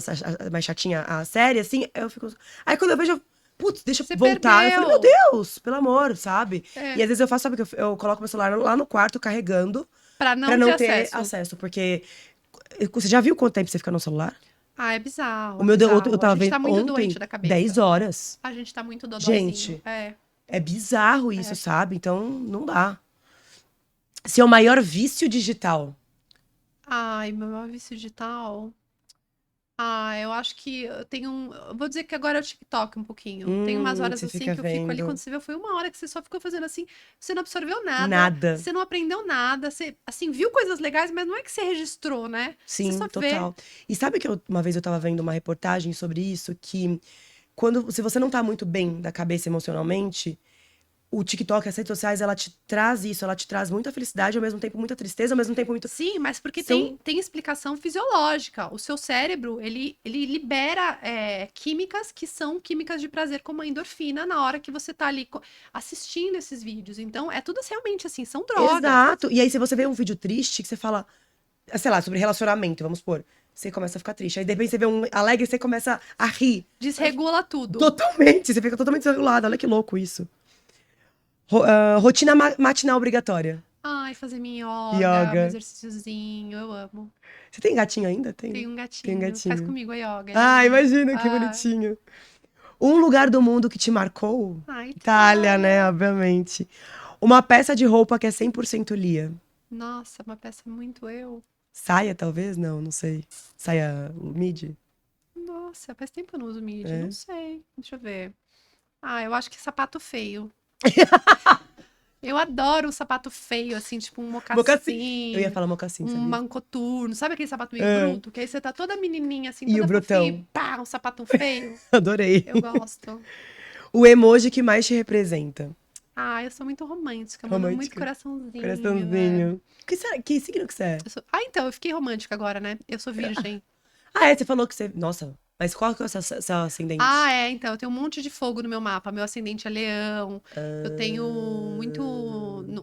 mais chatinha a série, assim, eu fico... Aí quando eu vejo, putz, deixa eu voltar. Perdeu. Eu falo, meu Deus, pelo amor, sabe? E às vezes eu faço, sabe, que eu coloco meu celular lá no quarto, carregando, Pra não ter acesso. Porque você já viu quanto tempo você fica no celular? É bizarro. O meu bizarro. eu tava A gente vendo tá muito ontem, doente da cabeça. 10 horas. A gente tá muito dodózinho. Gente, é bizarro isso, sabe? Então, não dá. Seu maior vício digital. Ai, meu maior vício digital. Ah, eu acho que eu tenho eu vou dizer que agora é o TikTok um pouquinho. Tem umas horas Você assim fica que eu fico ali, quando vendo. você vê, foi uma hora que você só ficou fazendo assim, você não absorveu nada, Nada. você não aprendeu nada, você, assim, viu coisas legais, mas não é que você registrou, né? Você Sim, só vê. total. E sabe que uma vez eu tava vendo uma reportagem sobre isso, que se você não tá muito bem da cabeça emocionalmente, o TikTok, as redes sociais, ela te traz isso, ela te traz muita felicidade, ao mesmo tempo muita tristeza, ao mesmo tempo muito. Sim, mas porque São. tem explicação fisiológica. O seu cérebro, ele libera químicas que são químicas de prazer, como a endorfina, na hora que você tá ali assistindo esses vídeos. Então, é tudo realmente assim, são drogas. Exato. E aí, se você vê um vídeo triste, que você fala, sei lá, sobre relacionamento, vamos supor, você começa a ficar triste. Aí, de repente, você vê um alegre, você começa a rir. Desregula tudo. Totalmente. Você fica totalmente desregulado. Olha que louco isso. Rotina matinal obrigatória. Ai, fazer minha yoga, meu Yoga. exercíciozinho, eu amo. Você tem gatinho ainda? Tem um Tem um gatinho, faz gatinho. comigo a yoga, é Ah, lindo. imagina, que Ah, bonitinho. Um lugar do mundo que te marcou? Itália, Itália. né? Obviamente. Uma peça de roupa que é 100% Lia. Nossa, uma peça muito eu. Saia, talvez? Não, não sei. Saia midi? Nossa, faz tempo que eu não uso midi, É. não sei. Deixa eu ver. Ah, eu acho que sapato feio. Eu adoro um sapato feio, assim, tipo um Mocassim. Eu ia mocassim, falar mocassim, um sabia? mancoturno. Sabe aquele sapato meio É. bruto? Que aí você tá toda menininha, assim, E o toda fofinha, e brutão. pá, um sapato feio. Adorei. Eu gosto. O emoji que mais te representa. Ah, eu sou muito romântica, mando muito Romântica. coraçãozinho, né? Coraçãozinho. Que signo que você é? Ah, então, eu fiquei romântica agora, né? Eu sou virgem. Ah, é, você falou que você. Nossa, mas qual que é o seu Ah, ascendente? é, então, eu tenho um monte de fogo no meu mapa. Meu ascendente é leão. Eu tenho muito.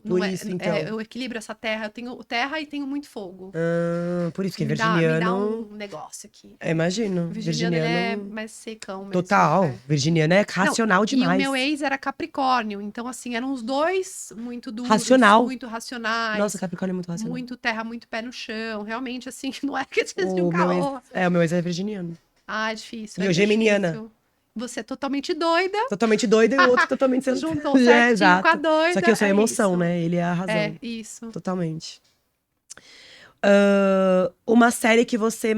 Por isso, então. Eu equilibro essa terra. Eu tenho terra e tenho muito fogo. Por isso que Me dá virginiano. um negócio aqui. Imagino. O virginiano, ele é Virginiano. mais secão mesmo. Total. É. Virginiano é Não, racional e o meu demais. ex era Capricórnio. Então, assim, eram os dois muito duros, Racional. muito Nossa, racionais, Capricórnio é muito racional. muito terra, muito pé no chão. Realmente, assim, não é que eles tinham O meu ex. caô. É, o meu ex é virginiano. Ah, é difícil, E é eu, bem geminiana. difícil. Você é totalmente doida. Totalmente doido e o outro totalmente sendo. Juntou É, certinho com a exato. Só que doida. eu sou a É emoção, isso. né? Ele é a É razão. isso. Totalmente. Uma série que você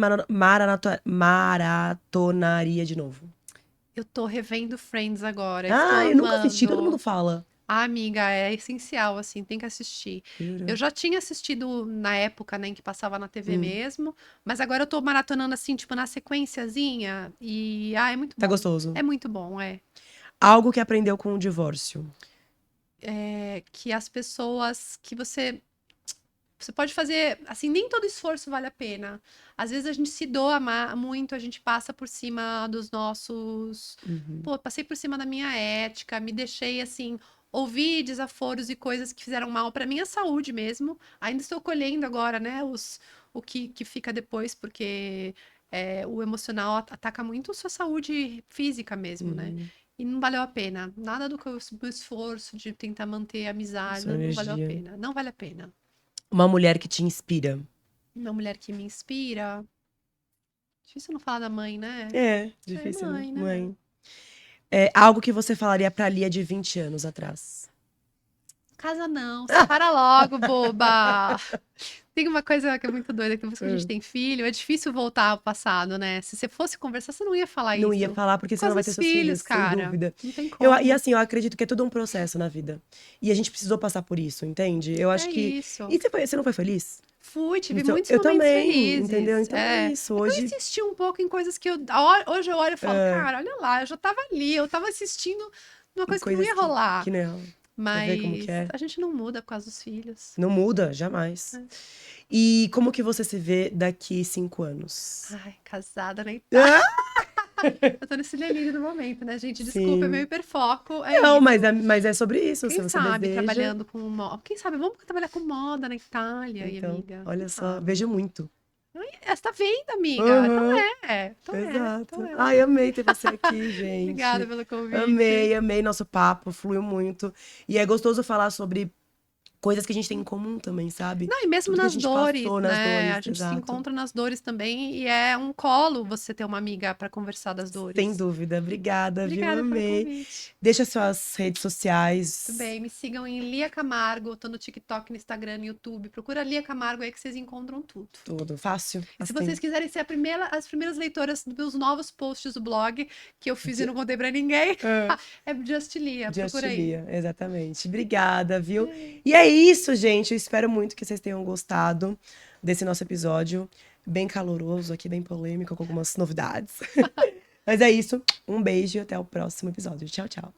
maratonaria de novo. Eu tô revendo Friends agora. Estou Ah, eu nunca assisti, todo mundo amando. fala. Ah, amiga, é essencial, assim, tem que assistir. Eu Jura? já tinha assistido na época, né, em que passava na TV Hum, mesmo, mas agora eu tô maratonando, assim, tipo, na sequenciazinha. E, é muito tá bom. gostoso. É muito bom, é. Algo que aprendeu com o divórcio. É que as pessoas que você pode fazer, assim, nem todo esforço vale a pena. Às vezes a gente se doa muito, a gente passa por cima dos nossos. Uhum. Pô, passei por cima da minha ética, me deixei, assim, ouvir desaforos e coisas que fizeram mal pra minha saúde mesmo. Ainda estou colhendo agora, né, o que fica depois, porque o emocional ataca muito a sua saúde física mesmo, né? Uhum. E não valeu a pena. Nada do que o meu esforço de tentar manter a amizade, Sua não valeu a energia. pena. Não vale a pena. Uma mulher que te inspira. Uma mulher que me inspira. Difícil não falar da mãe, né? É, É difícil, né? mãe, né? Mãe. É algo que você falaria pra Lia de 20 anos atrás. Casa não, separa logo, boba. Tem uma coisa que é muito doida, que depois que a gente Hum. tem filho, é difícil voltar ao passado, né? Se você fosse conversar, você não ia falar Não ia isso. falar porque Por você não causa vai ter dos seus filhos, filhos, sem cara. dúvida. Não tem E como. assim, eu acredito que é tudo um processo na vida. E a gente precisou passar por isso, entende? Eu acho É que. isso. E você não foi feliz? Fui, tive Então, muitos eu momentos também, entendeu? felizes. Então é isso. É que eu Hoje. insisti um pouco em coisas que hoje eu olho e falo, É, cara, olha lá, eu já tava ali, eu tava assistindo uma em coisa que não coisas ia que rolar. não. Pra ver como que Mas é. a gente não muda por causa dos filhos. Não muda, jamais. É. E como que você se vê daqui 5 anos? Ai, casada na Itália. Ah, Eu tô nesse delírio do momento, né, gente? Desculpa, é meu sim. hiperfoco, é Não, isso. mas é sobre isso. Se Quem você sabe deseja. trabalhando com moda. Quem sabe, vamos trabalhar com moda na Itália, e Então, amiga. Quem olha só, sabe? vejo muito. Ai, você tá vendo, amiga? Então Aham, é. Então é. Então exato. é. Ai, amei ter você aqui, Obrigada gente. pelo convite. Amei, amei nosso papo, fluiu muito. E é gostoso falar sobre coisas que a gente tem em comum também, sabe? Não, e mesmo Tudo que a nas gente dores, passou nas né? dores, A gente se exato. encontra nas dores também e é um colo você ter uma amiga para conversar das Sem dores. dúvida. Obrigada, viu? Obrigada pelo Amei. convite. Deixa suas redes Tudo sociais. bem, me sigam em Lia Camargo, tô no TikTok, no Instagram, no YouTube. Procura Lia Camargo aí que vocês encontram tudo. Tudo. Fácil. E se Assim. vocês quiserem ser as primeiras leitoras dos novos posts do blog, que eu fiz e não contei pra ninguém, Ah, é Just Lia, Just procura aí. Lia, exatamente. Obrigada, viu? E é isso, gente. Eu espero muito que vocês tenham gostado desse nosso episódio. Bem caloroso aqui, bem polêmico, com algumas novidades. Mas é isso. Um beijo e até o próximo episódio. Tchau, tchau.